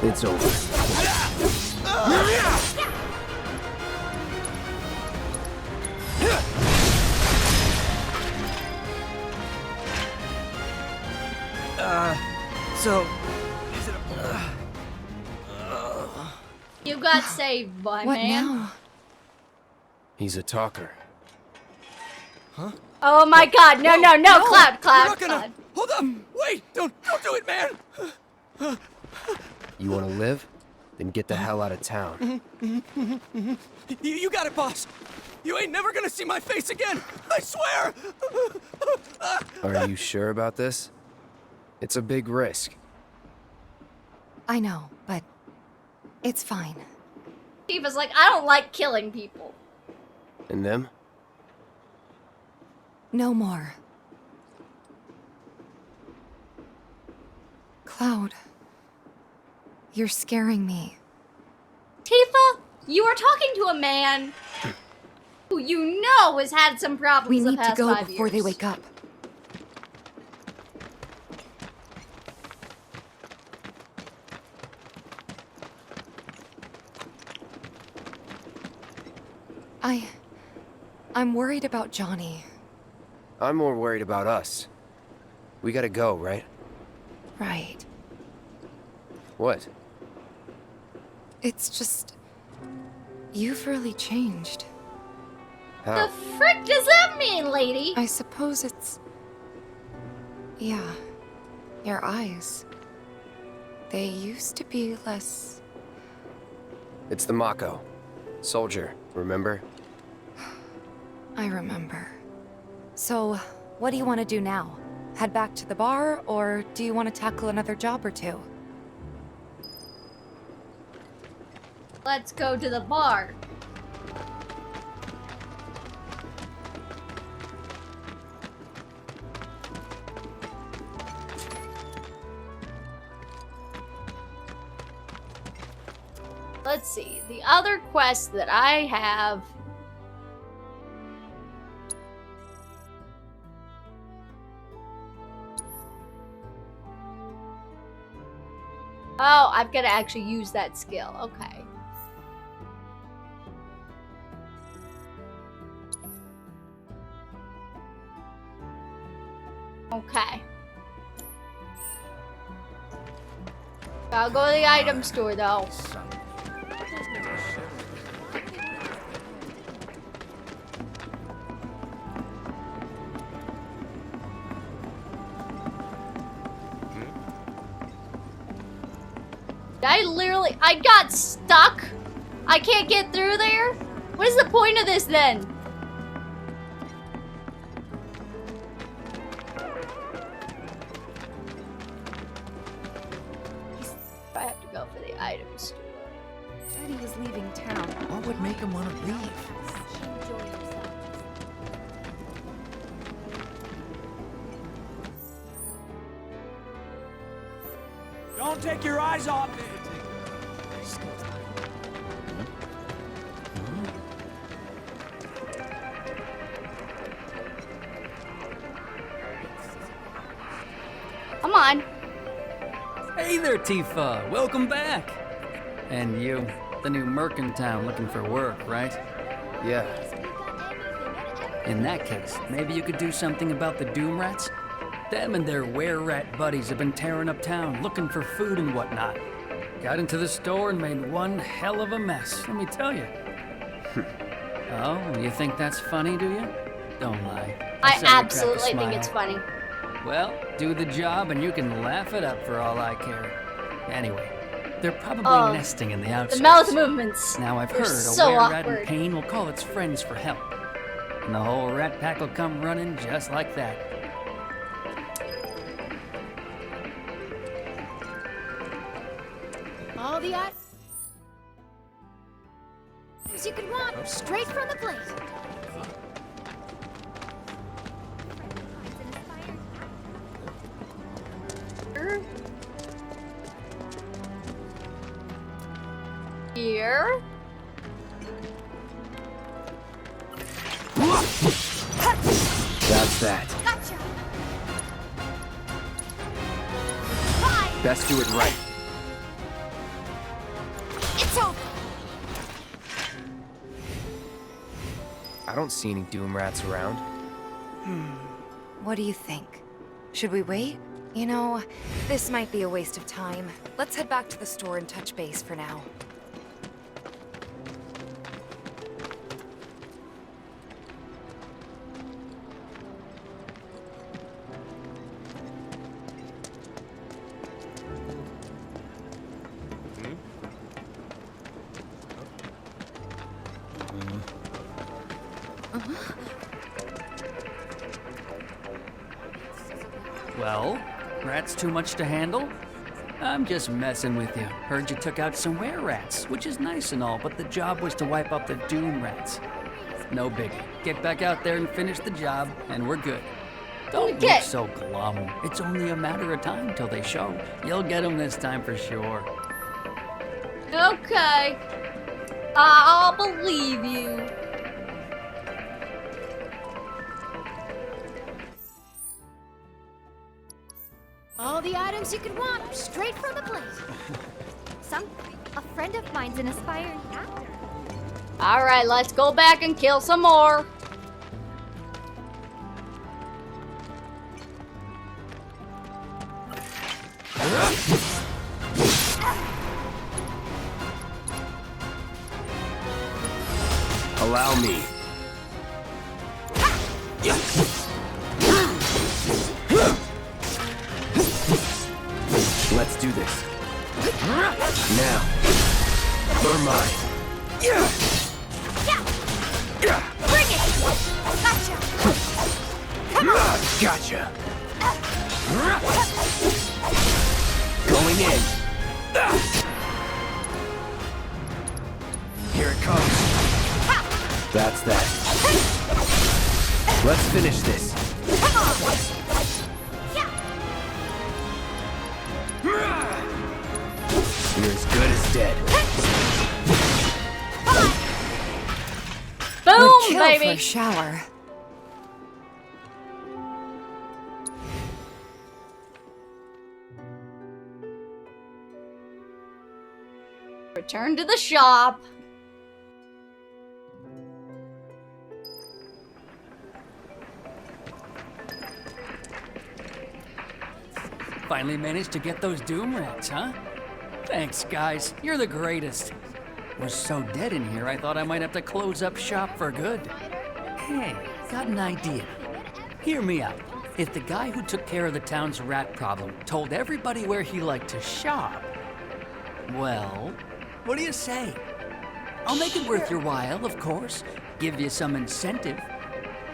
It's over. So... Is it You got saved, boy, What man. now? He's a talker. Huh? Oh my God! No, no, no, Cloud, You're not Cloud. gonna... Hold up! Wait! Don't do it, man! You want to live? Then get the hell out of town. You got it, boss. You ain't never gonna see my face again. I swear. Are you sure about this? It's a big risk. I know, but it's fine. Tifa's like, I don't like killing people. And them? No more. Cloud, you're scaring me. Tifa, you are talking to a man who you know has had some problems We the need to past go 5 before they years. wake up. I'm worried about Johnny. I'm more worried about us. We gotta go, right? Right. What? It's just... you've really changed. How? The frick does that mean, lady? I suppose it's... Yeah. Your eyes. They used to be less... It's the Mako. Soldier, remember? I remember. So, what do you want to do now? Head back to the bar, or do you want to tackle another job or two? Let's go to the bar. Let's see. The other quest that I have... Oh, I've got to actually use that skill. Okay. Okay. I'll go to the item store, though. I got stuck. I can't get through there. What is the point of this then? I have to go for the item store. Said he was leaving town. What would make him want to leave? Don't take your eyes off it. Come on. Hey there, Tifa. Welcome back. And you, the new merc in town looking for work, right? Yeah. In that case, maybe you could do something about the Doom Rats? Them and their were-rat buddies have been tearing up town, looking for food and whatnot. Got into the store and made one hell of a mess, let me tell you. Oh, you think that's funny, do you? Don't lie. I saw you crack a absolutely think smile. it's funny. Well, do the job and you can laugh it up for all I care. Anyway, they're probably Oh, nesting in the outskirts. The mouth movements. Now I've They're heard so a were-rat in awkward. pain will call its friends for help. And the whole rat pack will come running just like that. All the items you could want, straight from the plate. Here. That's that. Gotcha. Best do it right. It's over. I don't see any Doom Rats around. What do you think? Should we wait? You know, this might be a waste of time. Let's head back to the store and touch base for now. Well, rats too much to handle? I'm just messing with you. Heard you took out some were-rats, which is nice and all, but the job was to wipe up the Doom Rats. No biggie. Get back out there and finish the job, and we're good. Don't look so glum. It's only a matter of time till they show. You'll get them this time for sure. Okay. I'll believe you. All the items you could want, straight from the plate. A friend of mine's an aspiring actor. Alright, let's go back and kill some more. Allow me. Let's do this. Now. You're mine. Bring it! Gotcha! Come on! Gotcha. Going in. Here it comes. That's that. Let's finish this. Come on! You're as good as dead. Boom, Would kill baby. for a shower. Return to the shop. Finally managed to get those doom rats, huh? Thanks, guys. You're the greatest. We're so dead in here, I thought I might have to close up shop for good. Hey, got an idea. Hear me out. If the guy who took care of the town's rat problem told everybody where he liked to shop, well, what do you say? I'll make it worth your while, of course. Give you some incentive.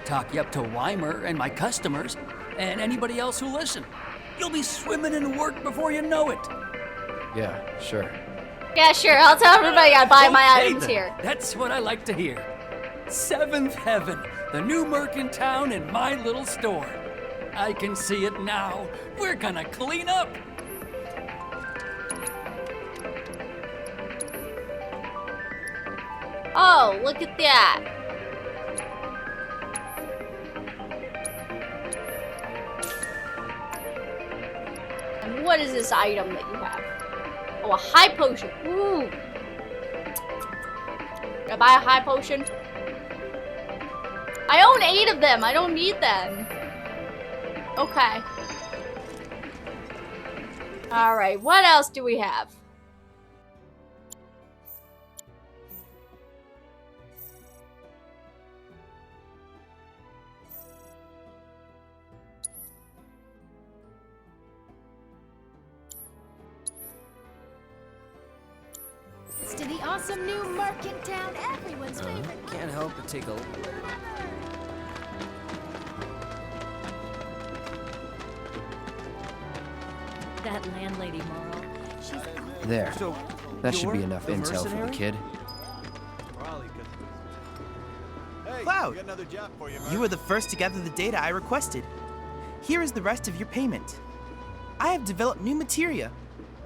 Talk you up to Weimer and my customers, and anybody else who listen. You'll be swimming in work before you know it. Yeah, sure. Yeah, sure. I'll tell everybody I buy my Okay, items then. here. That's what I like to hear. Seventh Heaven, the new merc in town in my little store. I can see it now. We're gonna clean up. Oh, look at that. And what is this item that you have? Oh, a high potion. Ooh. Can I buy a high potion? I own 8 of them. I don't need them. Okay. Alright, what else do we have? It's to the awesome new market town, everyone's favorite. Can't help but take a look. That landlady, Merle. She's There. So, That should be you're enough the intel for the mercenary? kid. Hey, Cloud, got another job for you, man. you were the first to gather the data I requested. Here is the rest of your payment. I have developed new materia.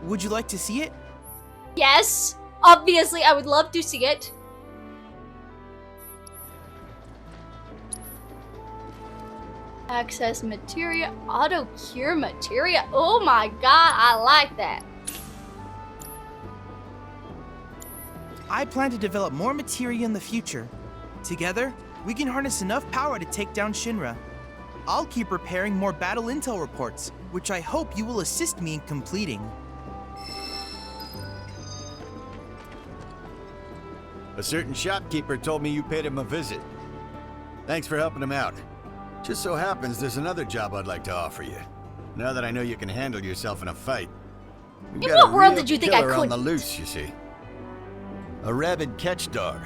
Would you like to see it? Yes, obviously I would love to see it. Access materia, auto cure materia. Oh my god, I like that. I plan to develop more materia in the future. Together, we can harness enough power to take down Shinra. I'll keep preparing more battle intel reports, which I hope you will assist me in completing. A certain shopkeeper told me you paid him a visit. Thanks for helping him out. Just so happens there's another job I'd like to offer you. Now that I know you can handle yourself in a fight. We've In got what a world real did you think I killer on the couldn't? loose, you see. A rabid catch dog.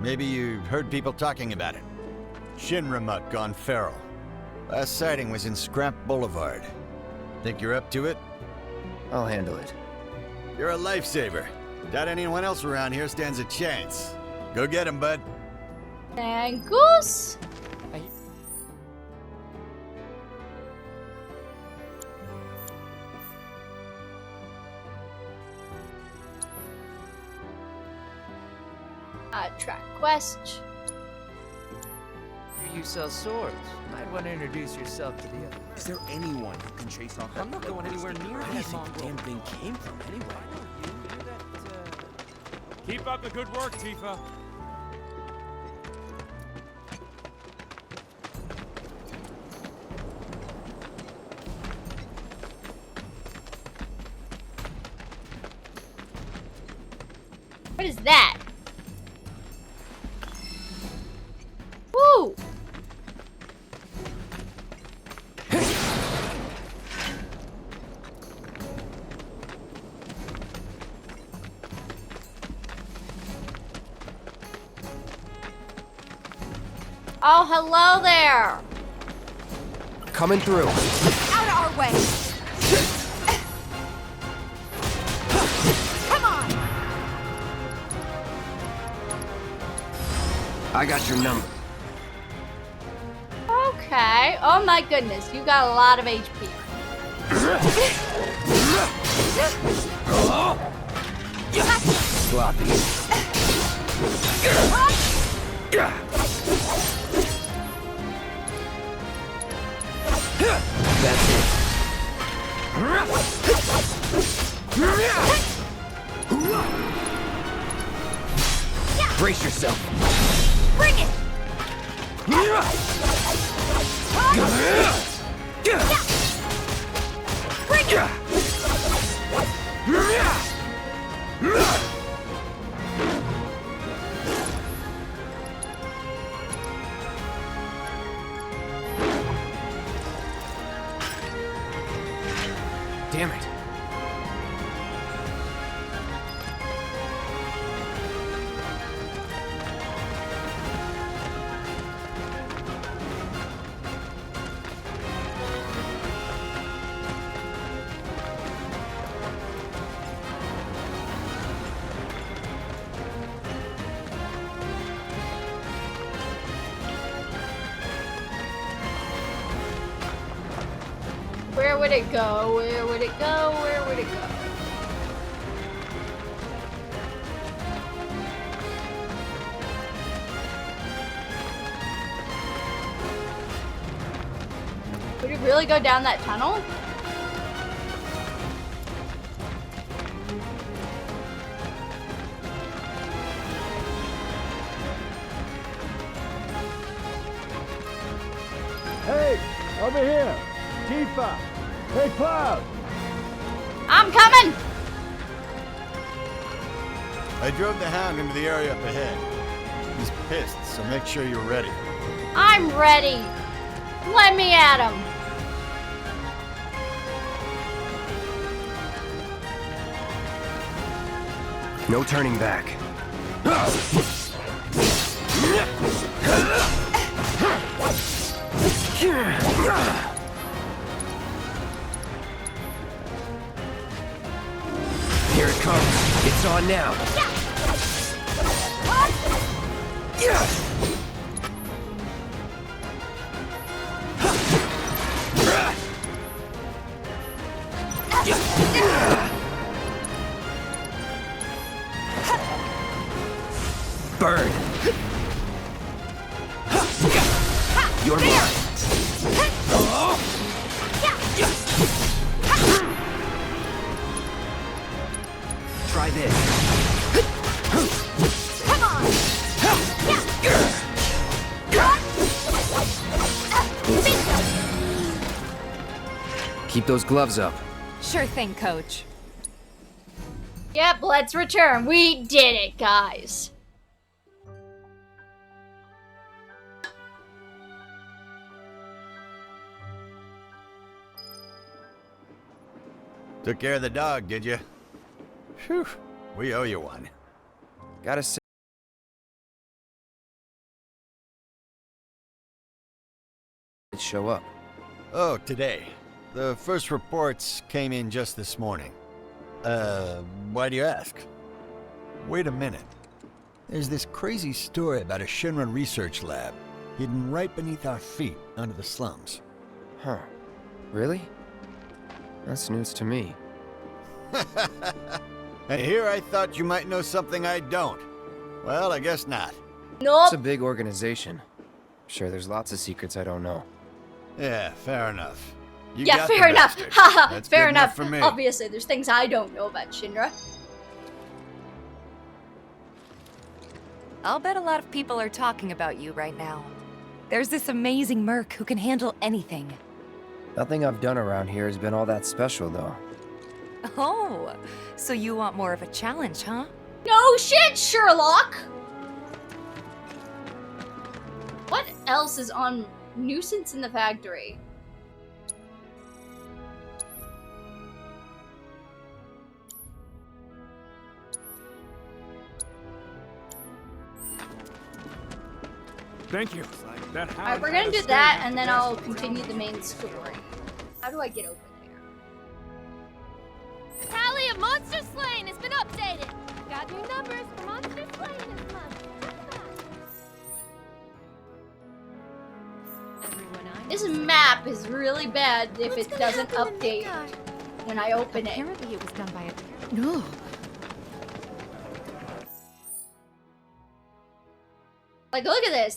Maybe you heard people talking about it. Shinra mutt gone feral. Last sighting was in Scrap Boulevard. Think you're up to it? I'll handle it. You're a lifesaver. Doubt anyone else around here stands a chance. Go get him, bud. And Goose. Track quest. You sell swords. Might want to introduce yourself to the others. Is there anyone who can chase off that? I'm not going anywhere near Where do you that think the damn thing came from, anyway? Keep up the good work, Tifa. What is that? Woo! Oh, hello there. Coming through. Out of our way! Come on! I got your number. Okay. Oh my goodness, you got a lot of HP. Sloppy. That's it. Brace yourself. Bring it! Bring it! Damn it. Where would it go? Where would it go? Where would it go? Would it really go down that tunnel? Hey, over here. Tifa. Hey, Cloud. I'm coming! I drove the Hound into the area up ahead. He's pissed, so make sure you're ready. I'm ready. Let me at him. No turning back. Here it comes. It's on now. Burn. You're mine. Try this. Come on! Keep those gloves up. Sure thing, Coach. Yep, let's return. We did it, guys. Took care of the dog, did you? Phew, we owe you one. Gotta say. Show up. Oh, today. The first reports came in just this morning. Why do you ask? Wait a minute. There's this crazy story about a Shinra research lab hidden right beneath our feet under the slums. Huh. Really? That's news to me. And here I thought you might know something I don't. Well, I guess not. Nope. It's a big organization. Sure, there's lots of secrets I don't know. Yeah, fair enough. You Yeah, got the fair enough. bastard. Haha, That's fair good enough. for me. Obviously, there's things I don't know about Shinra. I'll bet a lot of people are talking about you right now. There's this amazing merc who can handle anything. Nothing I've done around here has been all that special, though. Oh, so you want more of a challenge, huh? No shit, Sherlock! What else is on Nuisance in the Factory? Thank you. Alright, we're gonna do that, and then I'll continue the main story. How do I get over there? Tally of monster slain has been updated. Got new numbers for monster slain this month. This map is really bad if it doesn't update when I open it. Apparently it was done by a... No. Like, look at this.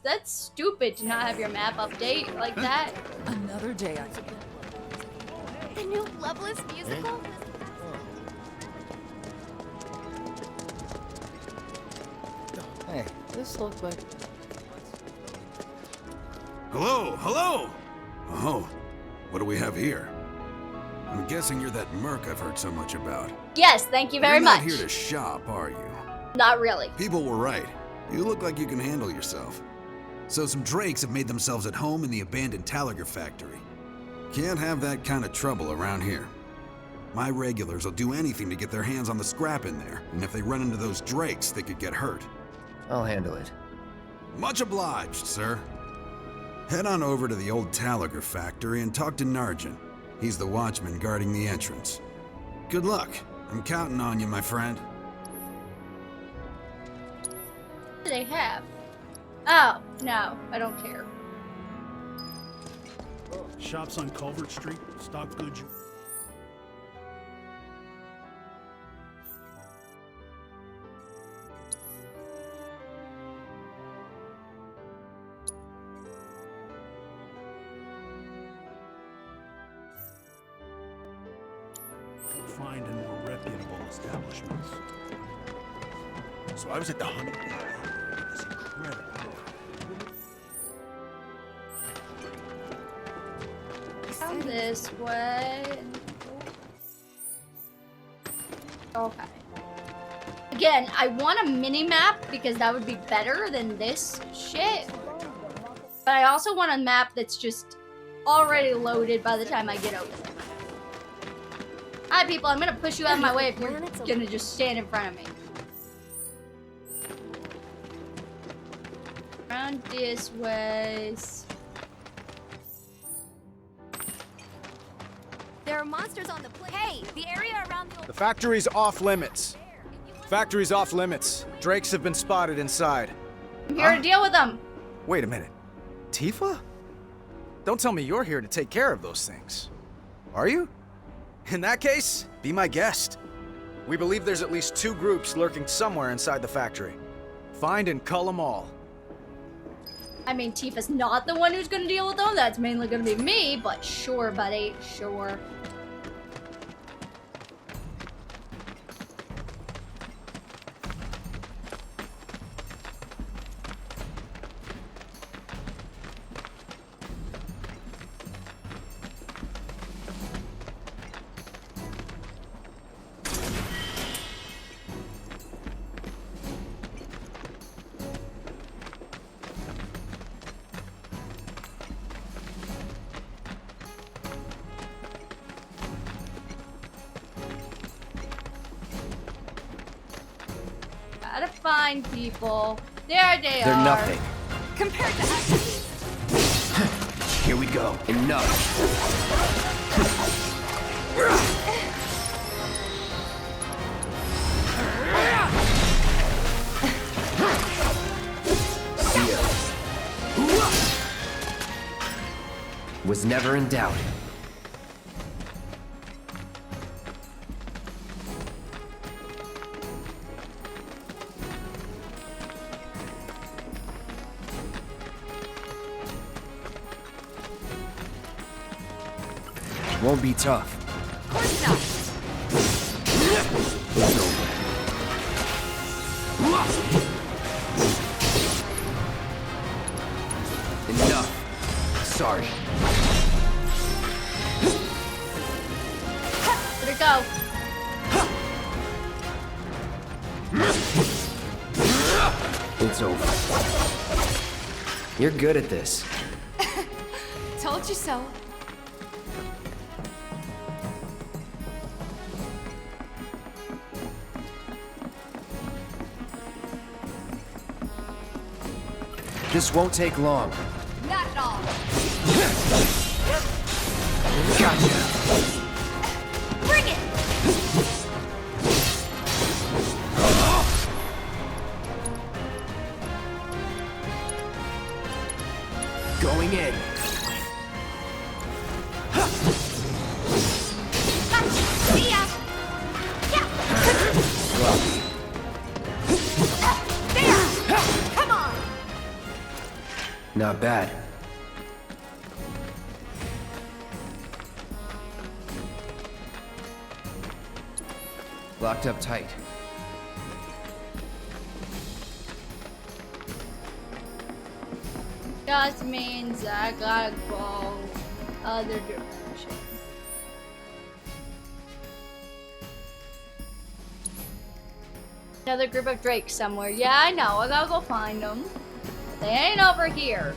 That's stupid to not have your map update like that. Another day I... The new Loveless musical? Hey, this looks like... Hello, hello! Oh, what do we have here? I'm guessing you're that merc I've heard so much about. Yes, thank you very You're not much. here to shop, are you? Not really. People were right. You look like you can handle yourself. So some drakes have made themselves at home in the abandoned Talager factory. Can't have that kind of trouble around here. My regulars will do anything to get their hands on the scrap in there, and if they run into those drakes, they could get hurt. I'll handle it. Much obliged, sir. Head on over to the old Talager factory and talk to Narjan. He's the watchman guarding the entrance. Good luck. I'm counting on you, my friend. What do they have? Oh, no, I don't care. Shops on Culvert Street, stock goods. Find in more reputable establishments. So I was at the honey. It's incredible. Down this way. Okay. Again, I want a mini map because that would be better than this shit. But I also want a map that's just already loaded by the time I get over there. Hi, people. I'm gonna push you out of my way if you're gonna just stand in front of me. Around this way. There are monsters on the plane. Hey, the area around the... The factory's off limits. Factory's off limits. Drakes have been spotted inside. I'm here to deal with them. Wait a minute. Tifa? Don't tell me you're here to take care of those things. Are you? In that case, be my guest. We believe there's at least 2 groups lurking somewhere inside the factory. Find and cull them all. I mean, Tifa's not the one who's gonna deal with them. That's mainly gonna be me, but sure, buddy, sure. Gotta find people. There they are. They're nothing. Compared to us. Here we go. Enough. See ya. Was never in doubt. Won't be tough. Of course not. It's over. Enough. Sorry. Where'd it go? It's over. You're good at this. Told you so. This won't take long. Not at all. Gotcha. Bring it! Going in. See ya! Yeah! There! Come on! Not bad. Locked up tight. Just means I gotta go other direction. Another group of drakes somewhere. Yeah, I know. I gotta go find them. They ain't over here.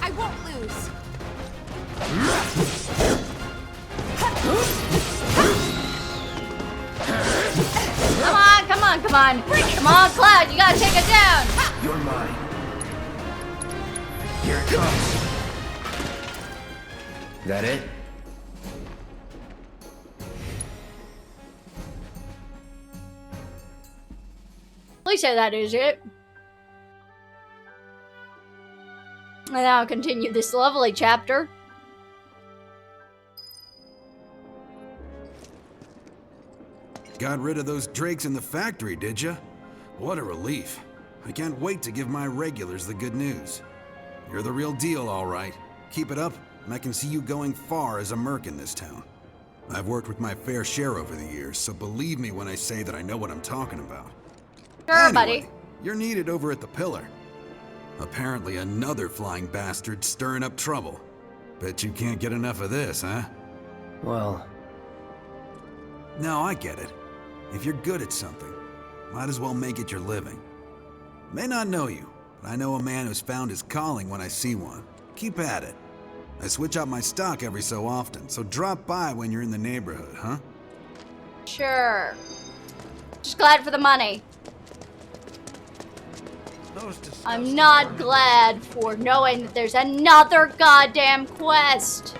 I won't lose. Come on, come on, come on. Come on, Cloud, you gotta take it down. You're mine. Here it comes. That it? Please say that is it. And now I'll continue this lovely chapter. Got rid of those drakes in the factory, did ya? What a relief. I can't wait to give my regulars the good news. You're the real deal, all right. Keep it up, and I can see you going far as a merc in this town. I've worked with my fair share over the years, so believe me when I say that I know what I'm talking about. Sure, Anyway, buddy. You're needed over at the Pillar. Apparently another flying bastard stirring up trouble. Bet you can't get enough of this, huh? Well... No, I get it. If you're good at something, might as well make it your living. May not know you, but I know a man who's found his calling when I see one. Keep at it. I switch out my stock every so often, so drop by when you're in the neighborhood, huh? Sure. Just glad for the money. I'm not glad for knowing that there's another goddamn quest.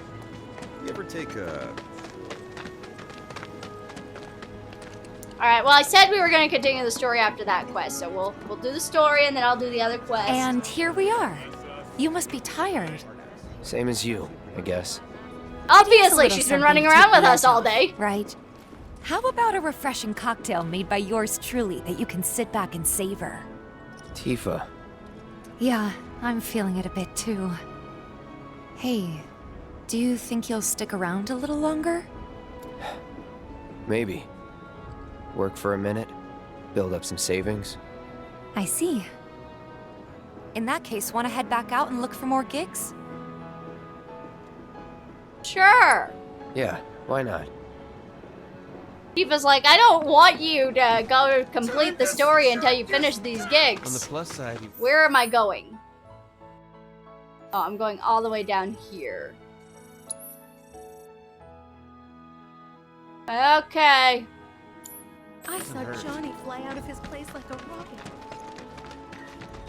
You ever take a... Alright, well I said we were going to continue the story after that quest, so we'll do the story and then I'll do the other quest. And here we are. You must be tired. Same as you, I guess. Obviously, she's been running around with us all day. Right. How about a refreshing cocktail made by yours truly that you can sit back and savor? Tifa. Yeah, I'm feeling it a bit too. Hey, do you think you'll stick around a little longer? Maybe. Work for a minute, build up some savings. I see. In that case, want to head back out and look for more gigs? Sure. Yeah, why not? Tifa's like, I don't want you to go complete the story until you finish these gigs. On the plus side, you... Where am I going? Oh, I'm going all the way down here. Okay. I saw Johnny fly out of his place like a rocket.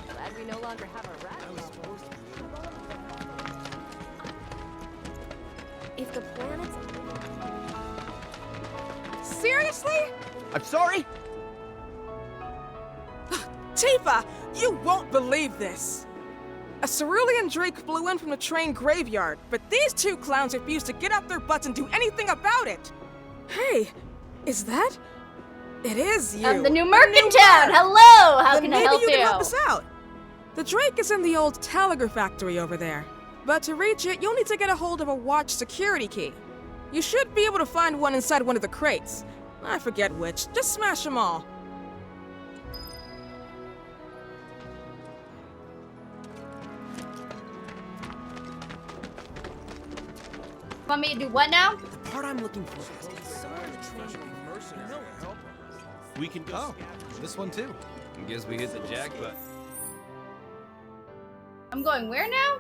Glad we no longer have a rat. If the planets... Seriously? I'm sorry? Tifa, you won't believe this. A cerulean drake flew in from the train graveyard, but these two clowns refused to get out their butts and do anything about it. Hey, is that? It is you. I'm the new merc in town. Hello. How can I help you? Maybe you can help us out. The drake is in the old Talagar factory over there. But to reach it, you'll need to get a hold of a watch security key. You should be able to find one inside one of the crates. I forget which. Just smash them all. Want me to do what now? The part I'm looking for is We can go. Oh, this one too. I guess we hit the jackpot. I'm going where now?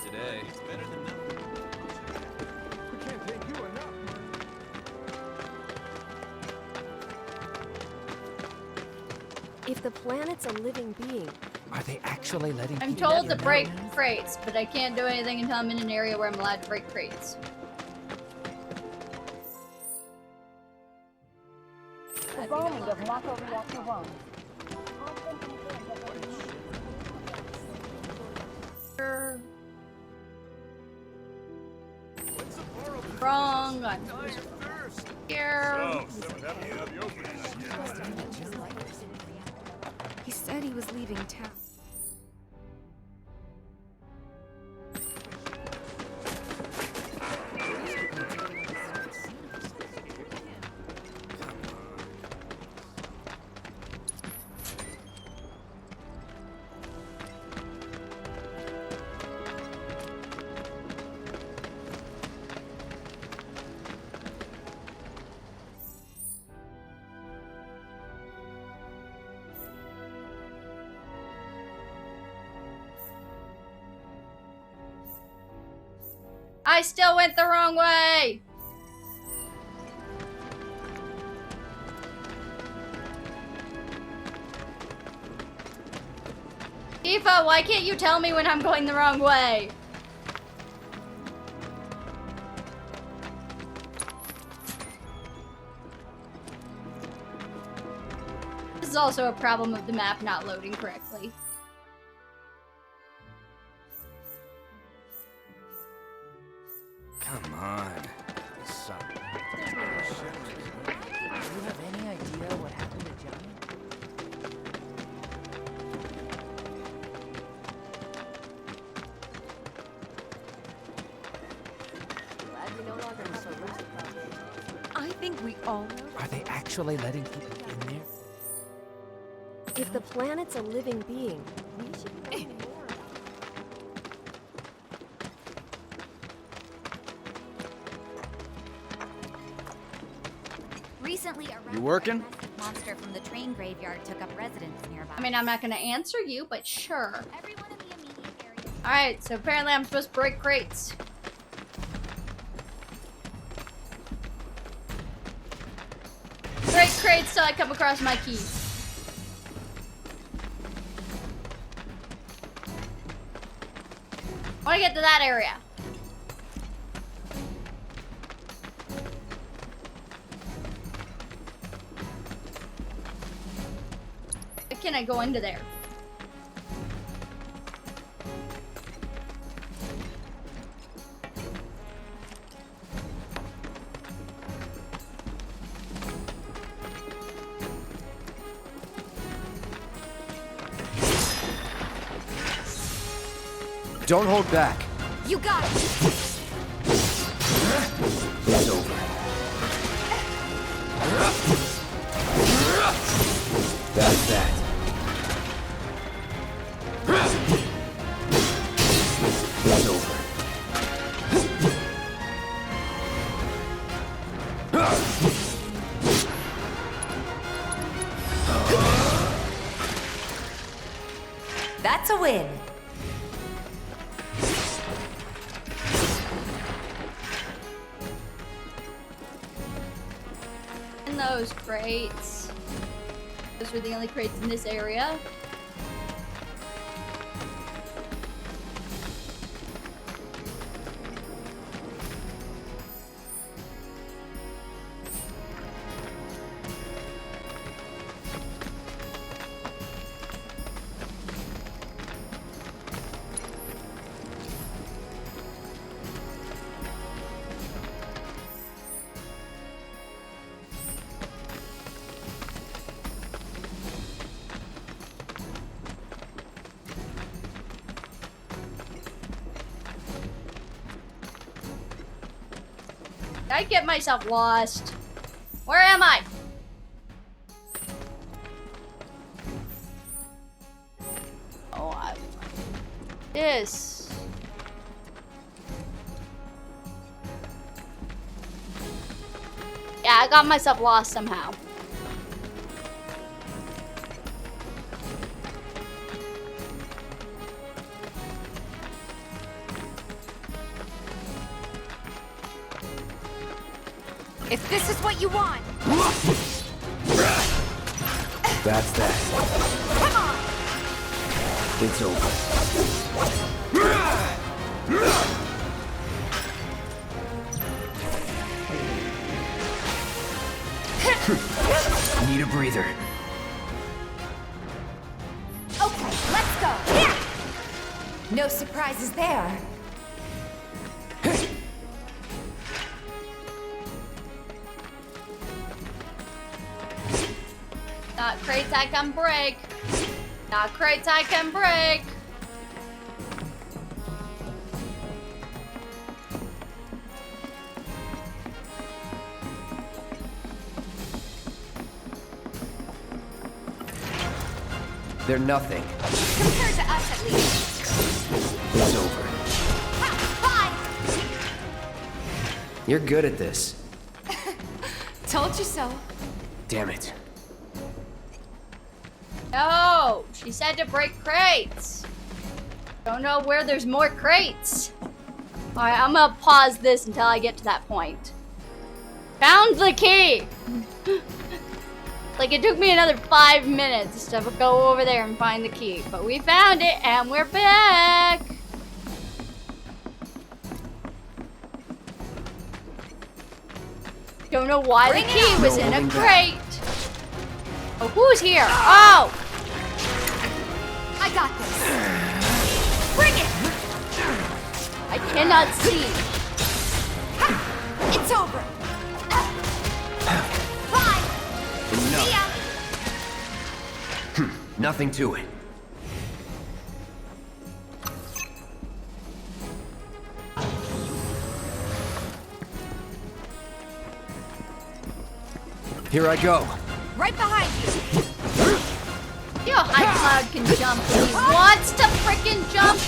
Today. It's better than nothing. We can't thank you enough. If the planet's a living being, are they actually letting I'm told to break crates, but I can't do anything until I'm in an area where I'm allowed to break crates. The bombing of Mako Reactor 1. Wrong. I'm here. He said he was leaving town. I still went the wrong way. Tifa, why can't you tell me when I'm going the wrong way? This is also a problem of the map not loading correctly. Come on. Son. Do you have any idea what happened to Johnny? glad we no longer have a rooster problem. I think we all know. Are they actually letting people in there? If the planet's a living being, we should be learning more about Recently, a You working? monster from the train graveyard took up residence nearby. I mean, I'm not gonna answer you, but sure. Alright, so apparently I'm supposed to break crates. Break crates till I come across my keys. I wanna get to that area. Can I go into there? Don't hold back. You got it. It's over. That's that. It's over. That's a win. In those crates. Those were the only crates in this area. Did I get myself lost? Where am I? Oh, this. I got myself lost somehow. If this is what you want. That's that. Come on. It's over. Need a breather. Okay, let's go. Yeah. No surprises there. Not crates I can break. Not crates I can break. They're nothing. Compared to us, at least. It's over. Ha, bye. You're good at this. Told you so. Damn it. No, she said to break crates. Don't know where there's more crates. Alright, I'm gonna pause this until I get to that point. Found the key! Like, it took me another 5 minutes to go over there and find the key. But we found it, and we're back! Don't know why the key was in a crate. Oh, who's here? Oh! I got this. Bring it! I cannot see. It's over. Bye. See ya. Nothing to it. Here I go. Right behind you. You know, High Cloud can jump when he wants to frickin' jump.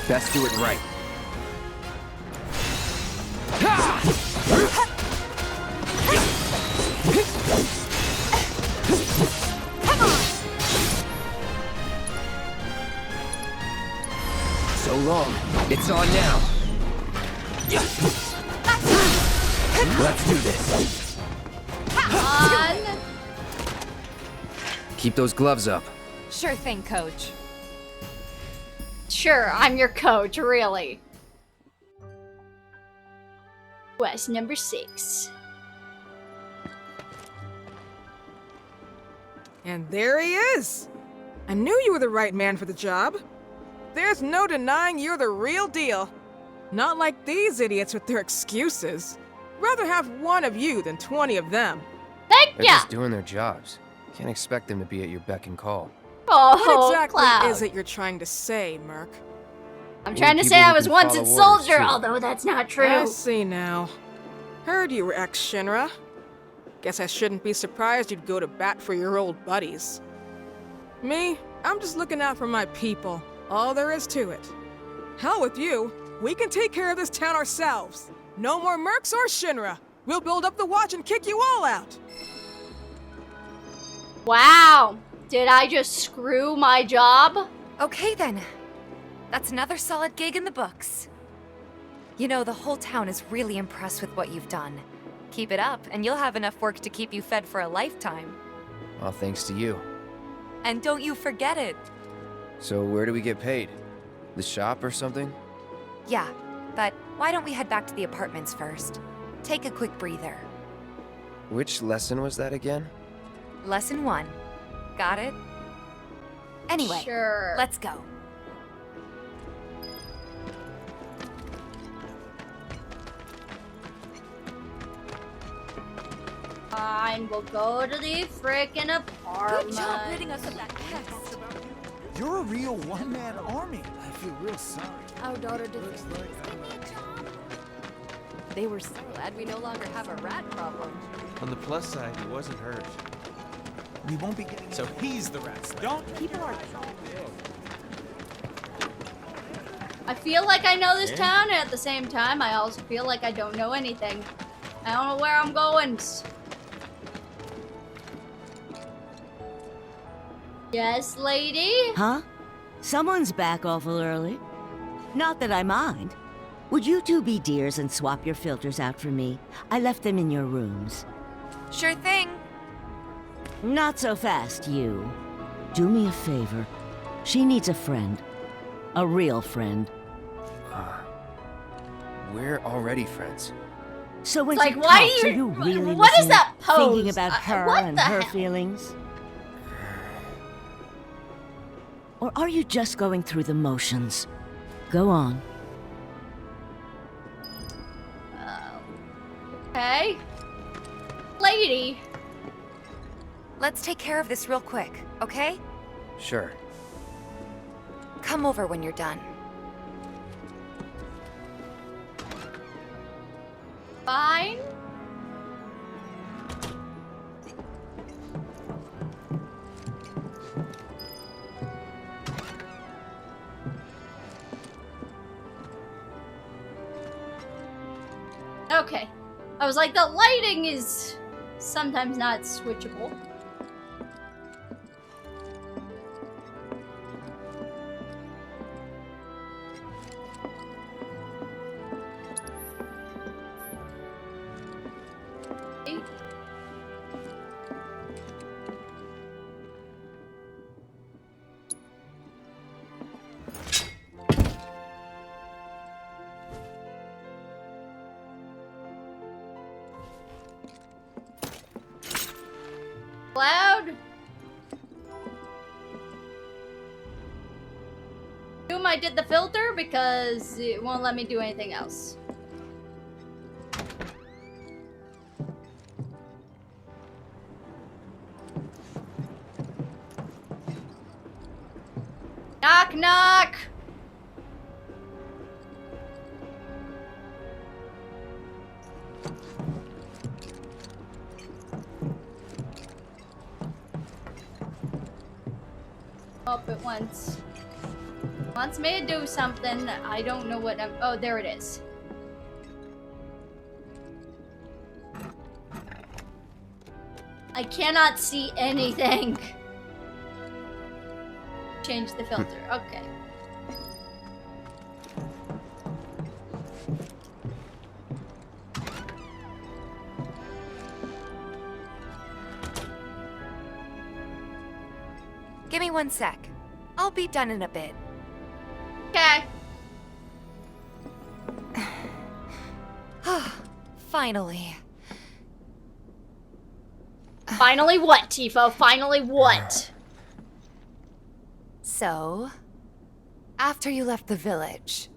Best do it right. Come on. So long. It's on now. Let's do this. Come on. Keep those gloves up. Sure thing, Coach. Sure, I'm your coach, really. Quest number 6. And there he is! I knew you were the right man for the job. There's no denying you're the real deal. Not like these idiots with their excuses. Rather have one of you than 20 of them. Thank They're ya! just doing their jobs. Can't expect them to be at your beck and call. Oh, What exactly Cloud. is it you're trying to say, Merc? I'm trying to say I was once a soldier, although that's not true. I see now. Heard you were ex-Shinra. Guess I shouldn't be surprised you'd go to bat for your old buddies. Me, I'm just looking out for my people. All there is to it. Hell with you. We can take care of this town ourselves. No more Mercs or Shinra. We'll build up the watch and kick you all out. Wow. Did I just screw my job? Okay then. That's another solid gig in the books. You know, the whole town is really impressed with what you've done. Keep it up, and you'll have enough work to keep you fed for a lifetime. All thanks to you. And don't you forget it. So where do we get paid? The shop or something? Yeah, but why don't we head back to the apartments first? Take a quick breather. Which lesson was that again? Lesson 1. Got it? Anyway, Sure. let's go. Fine, we'll go to the frickin' apartment. Good job ridding us of that pest. You're a real one-man army. I feel real sorry. Our daughter did this. They were so glad we no longer have a rat problem. On the plus side, he wasn't hurt. We won't be getting. So he's the rat slayer. Don't. People are. I feel like I know this town, and at the same time, I also feel like I don't know anything. I don't know where I'm going. Yes, lady? Huh? Someone's back awful early. Not that I mind. Would you two be dears and swap your filters out for me? I left them in your rooms. Sure thing. Not so fast, you. Do me a favor. She needs a friend. A real friend. We're already friends. So when Like, she why talks, do are you- you really what is listening, that pose? thinking about her what and the her hell? feelings? Or are you just going through the motions? Go on. Okay. Lady. Let's take care of this real quick, okay? Sure. Come over when you're done. Fine. Okay. I was like, the lighting is sometimes not switchable. Loud. Assume I did the filter because it won't let me do anything else. Knock, knock. Oh, it wants me to do something. I don't know what I'm. Oh, there it is. I cannot see anything. Change the filter. Okay. Give me 1 sec. I'll be done in a bit. Okay. Finally. Finally what, Tifo? Finally what? So, after you left the village,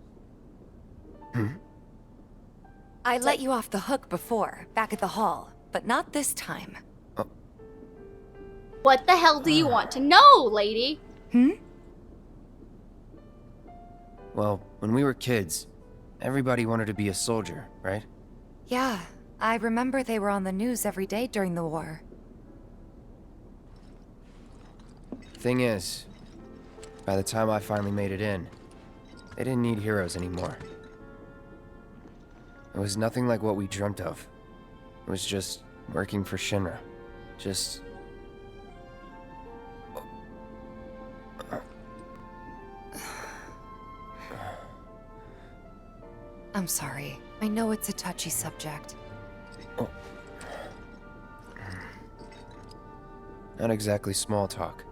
I let you off the hook before, back at the hall, but not this time. What the hell do you want to know, lady? Well, when we were kids, everybody wanted to be a soldier, right? Yeah, I remember they were on the news every day during the war. Thing is, by the time I finally made it in, they didn't need heroes anymore. It was nothing like what we dreamt of. It was just working for Shinra. Just... I'm sorry. I know it's a touchy subject. Not exactly small talk.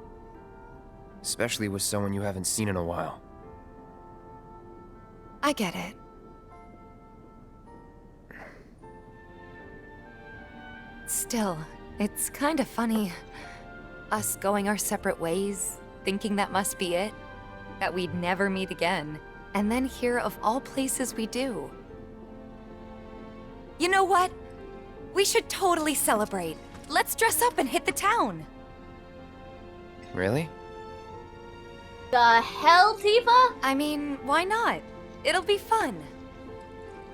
Especially with someone you haven't seen in a while. I get it. Still, it's kind of funny. Us going our separate ways, thinking that must be it. That we'd never meet again. And then here, of all places, we do. You know what? We should totally celebrate. Let's dress up and hit the town. Really? The hell, Tifa? I mean, why not? It'll be fun.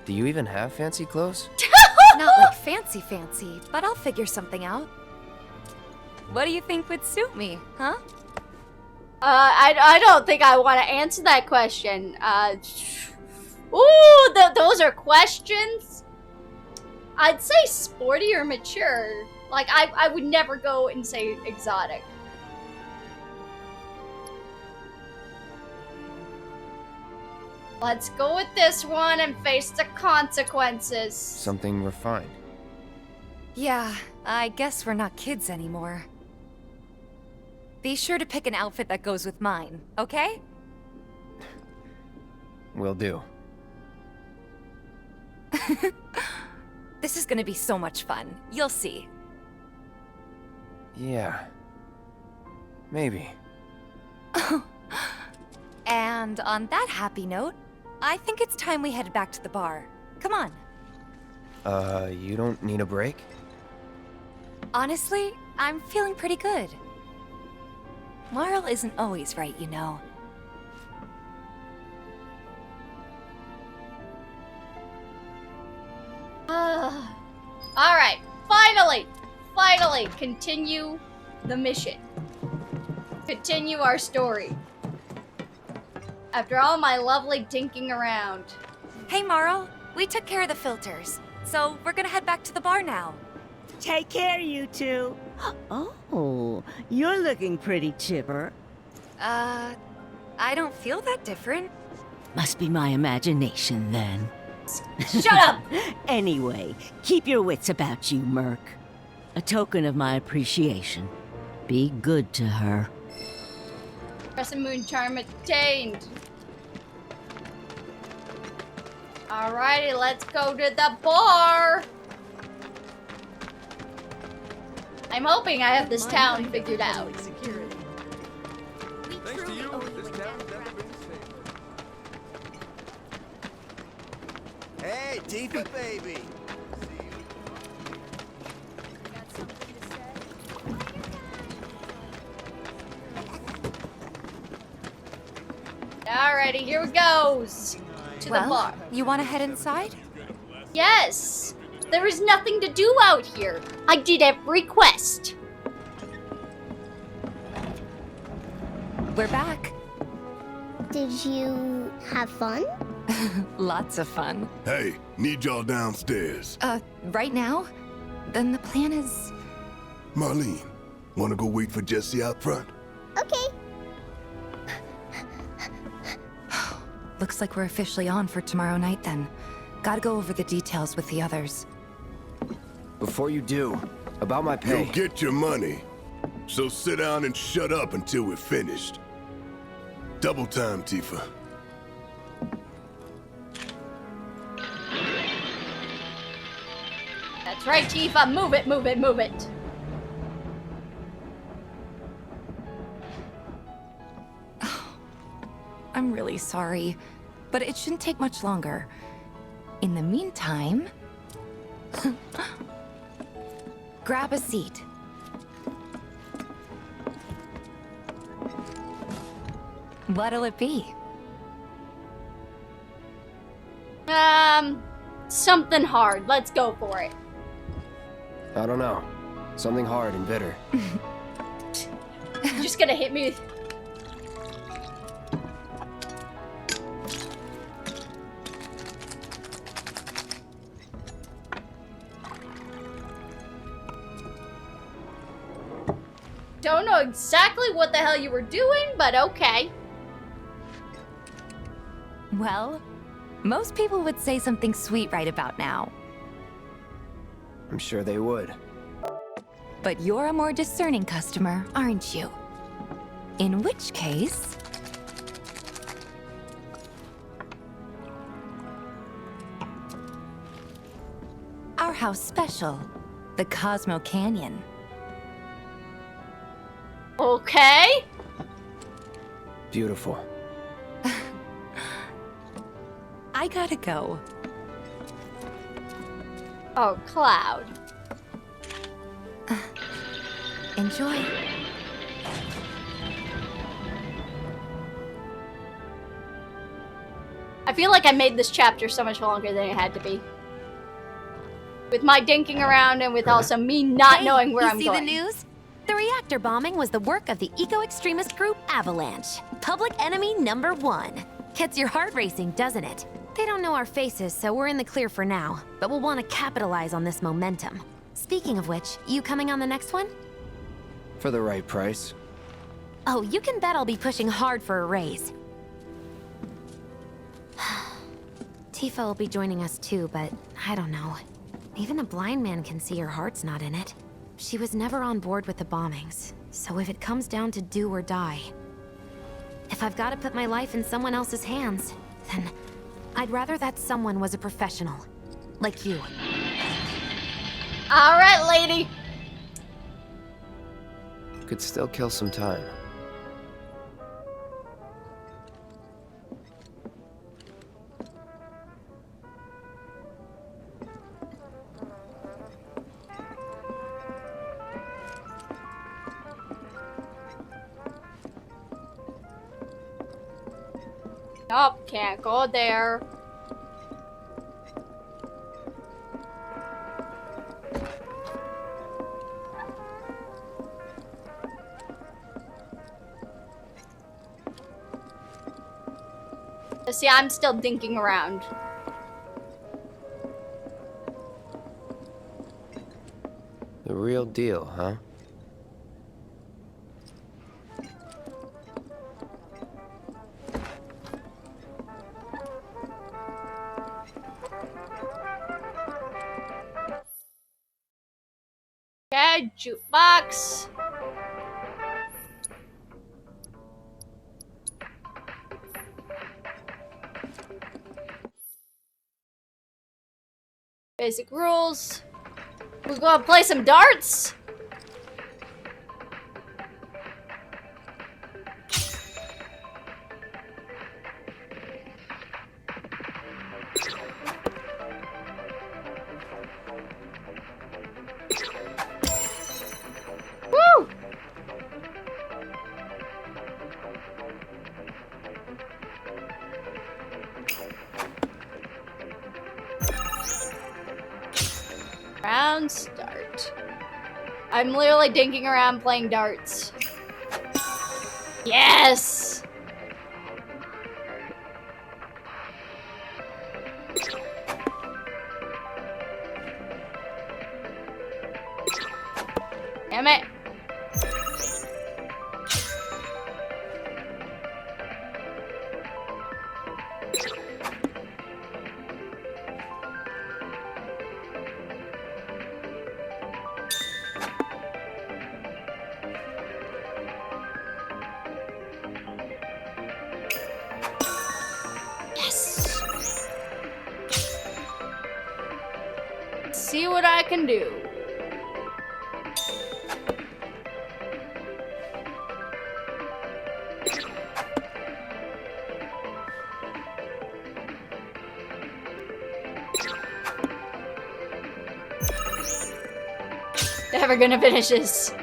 Do you even have fancy clothes? Not like fancy, but I'll figure something out. What do you think would suit me, huh? I don't think I want to answer that question. Ooh, those are questions. I'd say sporty or mature. Like, I would never go and say exotic. Let's go with this one and face the consequences. Something refined. Yeah, I guess we're not kids anymore. Be sure to pick an outfit that goes with mine, okay? Will do. This is gonna be so much fun. You'll see. Yeah. Maybe. And on that happy note, I think it's time we head back to the bar. Come on. You don't need a break? Honestly, I'm feeling pretty good. Marl isn't always right, you know. Alright, finally, continue the mission. Continue our story. After all my lovely dinking around. Hey, Marl, we took care of the filters, so we're gonna head back to the bar now. Take care, you two. Oh, you're looking pretty chipper. I don't feel that different. Must be my imagination, then. Shut up! Anyway, keep your wits about you, Merc. A token of my appreciation. Be good to her. Crescent Moon charm attained. Alrighty, let's go to the bar. I'm hoping I have this town figured out. Thanks to you, this town's never been the same. Hey, Tifa, baby. Alrighty, here we goes. To the bar. You want to head inside? Yes. There is nothing to do out here. I did every quest. We're back. Did you have fun? Lots of fun. Hey, need y'all downstairs. Right now? Then the plan is... Marlene, wanna go wait for Jesse out front? Okay. Looks like we're officially on for tomorrow night then. Gotta go over the details with the others. Before you do, about my pay. You'll get your money. So sit down and shut up until we're finished. Double time, Tifa. That's right, Tifa. Move it, move it, move it. I'm really sorry, but it shouldn't take much longer. In the meantime... grab a seat. What'll it be? Something hard. Let's go for it. I don't know. Something hard and bitter. You're just gonna hit me. Don't know exactly what the hell you were doing, but okay. Well, most people would say something sweet right about now. I'm sure they would. But you're a more discerning customer, aren't you? In which case... our house special, the Cosmo Canyon. Okay. Beautiful. I gotta go. Oh, Cloud. Enjoy. I feel like I made this chapter so much longer than it had to be. With my dinking around and with also me not knowing where I'm going. You see the news? The reactor bombing was the work of the eco-extremist group Avalanche. Public enemy #1. Gets your heart racing, doesn't it? They don't know our faces, so we're in the clear for now. But we'll want to capitalize on this momentum. Speaking of which, you coming on the next one? For the right price. Oh, you can bet I'll be pushing hard for a raise. Tifa will be joining us too, but I don't know. Even a blind man can see her heart's not in it. She was never on board with the bombings, so if it comes down to do or die... If I've got to put my life in someone else's hands, then I'd rather that someone was a professional. Like you. Alright, lady! Could still kill some time. Nope, can't go there. See, I'm still dinking around. The real deal, huh? Okay, jukebox. Basic rules. We're gonna play some darts. Woo! Round start. I'm literally dinking around playing darts. Yes! Damn it. Yes! Let's see what I can do. Never gonna finish this.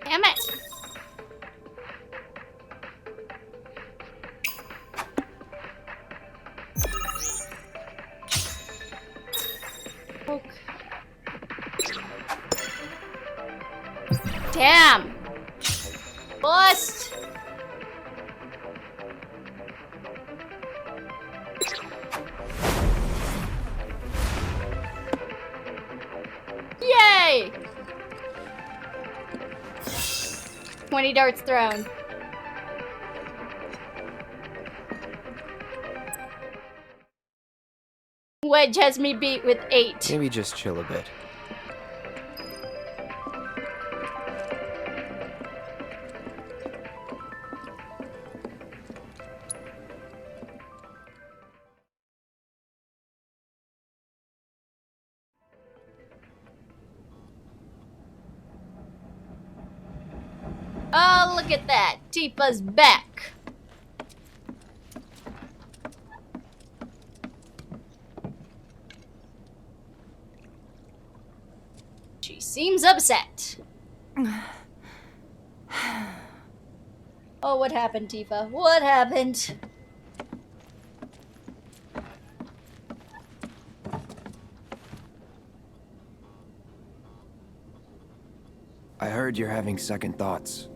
Damn it. Okay. Damn. Bust. Yay! 20 darts thrown. Wedge has me beat with 8. Maybe just chill a bit. Oh, look at that. Tifa's back. She seems upset. Oh, what happened, Tifa? What happened? I heard you're having second thoughts.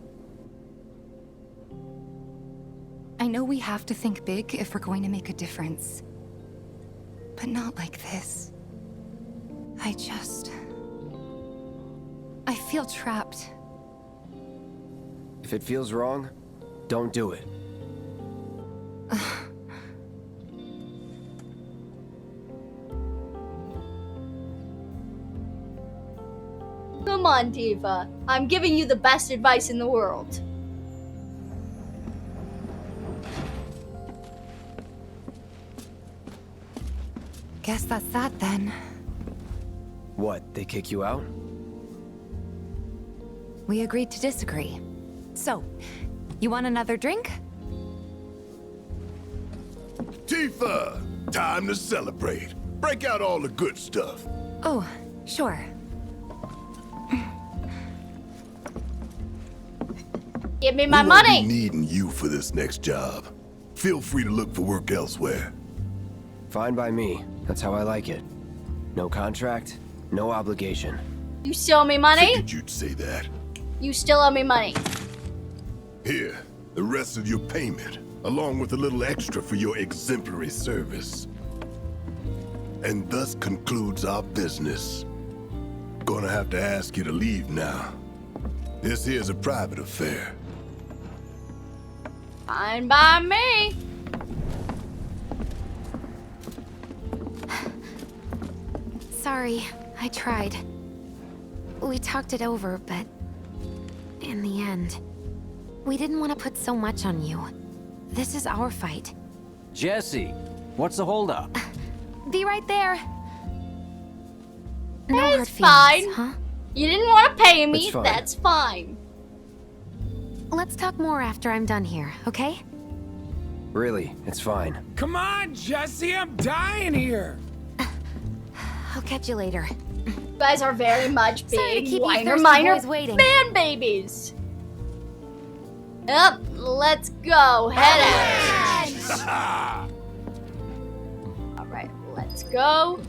I know we have to think big if we're going to make a difference. But not like this. I feel trapped. If it feels wrong, don't do it. Come on, Tifa. I'm giving you the best advice in the world. Guess that's that then. What, they kick you out? We agreed to disagree. So, you want another drink? Tifa! Time to celebrate. Break out all the good stuff. Oh, sure. Give me my We won't money. be needing you for this next job. Feel free to look for work elsewhere. Fine by me. That's how I like it. No contract, no obligation. You still owe me money? Figured you'd say that. You still owe me money. Here, the rest of your payment, along with a little extra for your exemplary service. And thus concludes our business. Gonna have to ask you to leave now. This here's a private affair. Fine by me. Sorry, I tried. We talked it over, but in the end, we didn't want to put so much on you. This is our fight. Jesse, what's the holdup? Be right there. No hard It's feelings, fine. huh? You didn't want to pay me. It's fine. That's fine. Let's talk more after I'm done here, okay? Really, it's fine. Come on, Jesse, I'm dying here. I'll catch you later. You guys are very much Sorry to big keep you whiner thirsty minor boys waiting. fan babies. Yep, let's go. Head out. All right, let's go.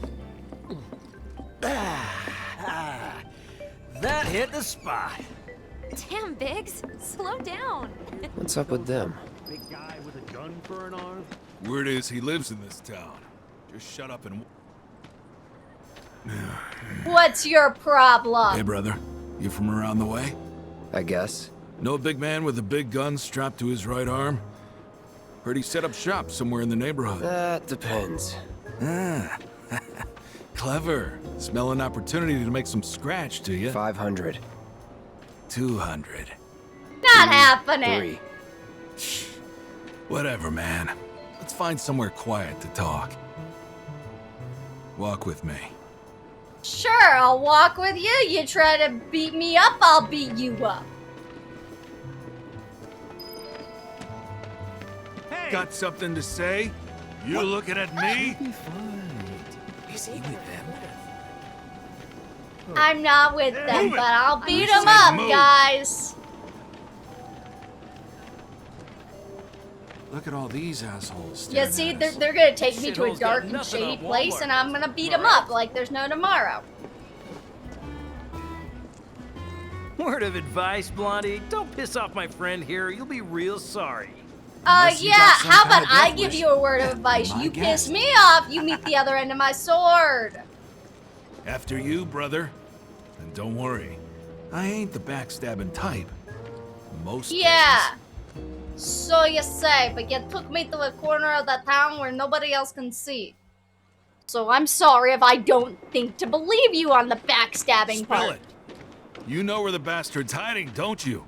That hit the spot. Damn, Biggs, slow down. What's up with them? Big guy with a gun for an arm? Word is he lives in this town. Just shut up and... What's your problem? Hey, brother. You from around the way? I guess. Know a big man with a big gun strapped to his right arm? Heard he set up shop somewhere in the neighborhood. That depends. Ah. Clever. Smell an opportunity to make some scratch, do you? 500. 200. Not happening. 3. Whatever, man. Let's find somewhere quiet to talk. Walk with me. Sure, I'll walk with you. You try to beat me up, I'll beat you up. Hey. Got something to say? You looking at me? Is he with them? I'm not with them, Move it. but I'll beat said them up, move. guys. Look at all these assholes. Yeah, see, they're gonna take me to a Shithole's got dark and nothing shady on place, Walmart. and I'm gonna beat them up like there's no tomorrow. Word of advice, Blondie. Don't piss off my friend here. You'll be real sorry. Unless you Yeah, got some how kind about of I death give wish. you a word of advice? My You guess. piss me off, you meet the other end of my sword. After you, brother. And don't worry. I ain't the backstabbing type. Most Yeah. So you say, but you took me to a corner of the town where nobody else can see. So I'm sorry if I don't think to believe you on the backstabbing Spill part. it. You know where the bastard's hiding, don't you?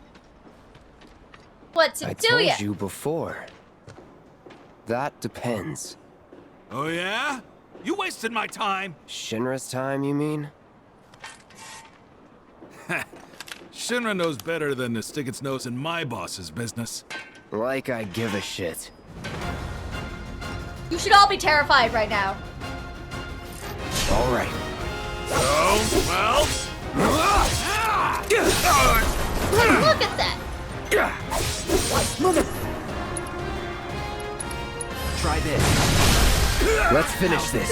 What's I it do told ya? you before. That depends. Oh yeah? You wasted my time. Shinra's time, you mean? Shinra knows better than to stick its nose in my boss's business. Like I give a shit. You should all be terrified right now. All right. Well. Look at that. Mother. Try this. Let's finish this.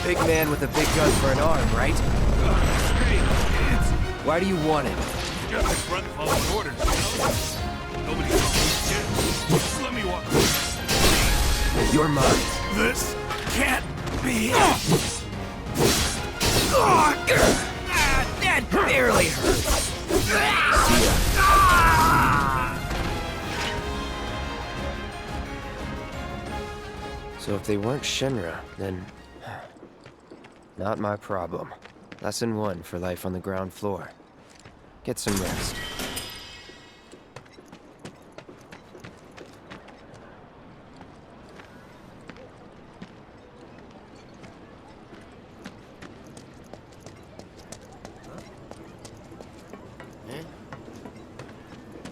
Big man with a big gun for an arm, right? Why do you want it? You got my front following orders. Nobody calls shit. Just let me walk away. You're mine. This can't be it. That barely hurts. So if they weren't Shinra, then... not my problem. Lesson 1 for life on the ground floor. Get some rest.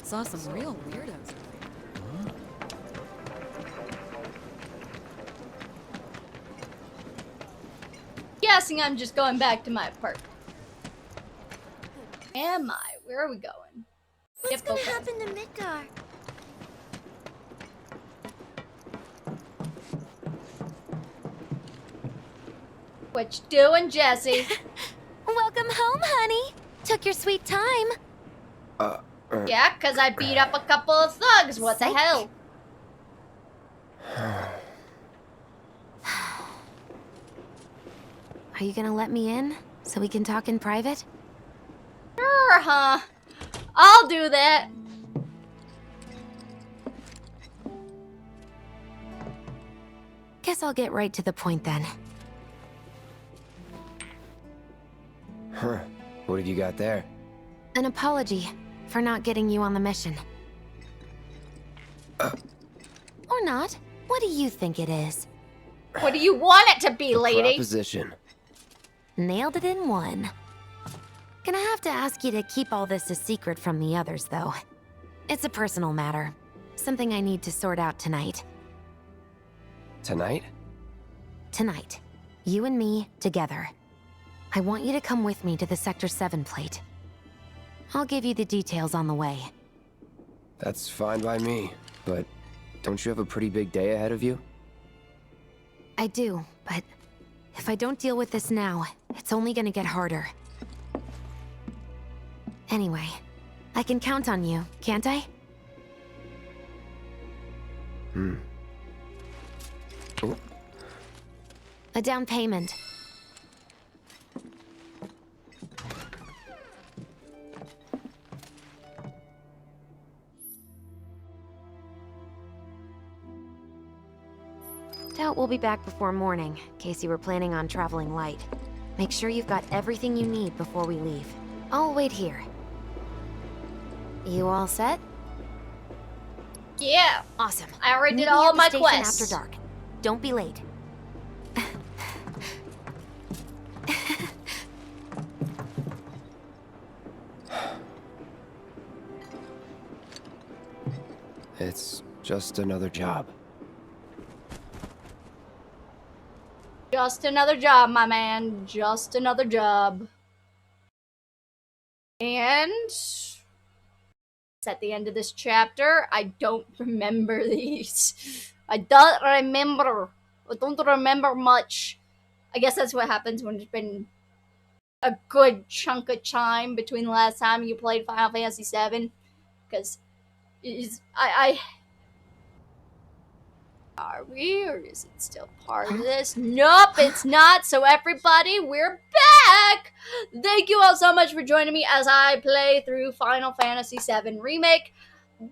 Saw some real weirdos. Guessing I'm just going back to my apartment. Am I? Where are we going? What's gonna happen to Midgar? What you doing, Jesse? Welcome home, honey. Took your sweet time. Yeah, 'cause I beat up a couple of thugs. What the hell? Are you gonna let me in so we can talk in private? Sure, huh? I'll do that. Guess I'll get right to the point then. Huh. What have you got there? An apology for not getting you on the mission. Or not. What do you think it is? What do you want it to be, lady? Proposition. Nailed it in one. Gonna have to ask you to keep all this a secret from the others, though. It's a personal matter. Something I need to sort out tonight. Tonight? Tonight. You and me, together. I want you to come with me to the Sector 7 plate. I'll give you the details on the way. That's fine by me, but don't you have a pretty big day ahead of you? I do, but if I don't deal with this now, it's only gonna get harder. Anyway, I can count on you, can't I? Oh. A down payment. Doubt we'll be back before morning, in case you were planning on traveling light. Make sure you've got everything you need before we leave. I'll wait here. You all set? Yeah. Awesome. I already did Meet me all at the my station quests. after dark. Don't be late. It's just another job. Just another job, my man. Just another job. And it's at the end of this chapter. I don't remember these. I don't remember much. I guess that's what happens when it's been a good chunk of time between the last time you played Final Fantasy VII. Because are we, or is it still part of this? Nope, it's not. So everybody, we're back! Thank you all so much for joining me as I play through Final Fantasy VII Remake.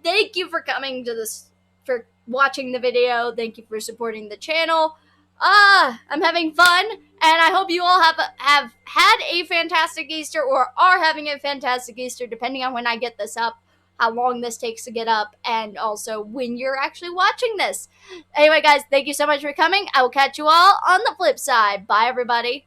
Thank you for coming to this, for watching the video. Thank you for supporting the channel. I'm having fun, and I hope you all have had a fantastic Easter, or are having a fantastic Easter, depending on when I get this up, how long this takes to get up, and also when you're actually watching this. Anyway, guys, thank you so much for coming. I will catch you all on the flip side. Bye, everybody.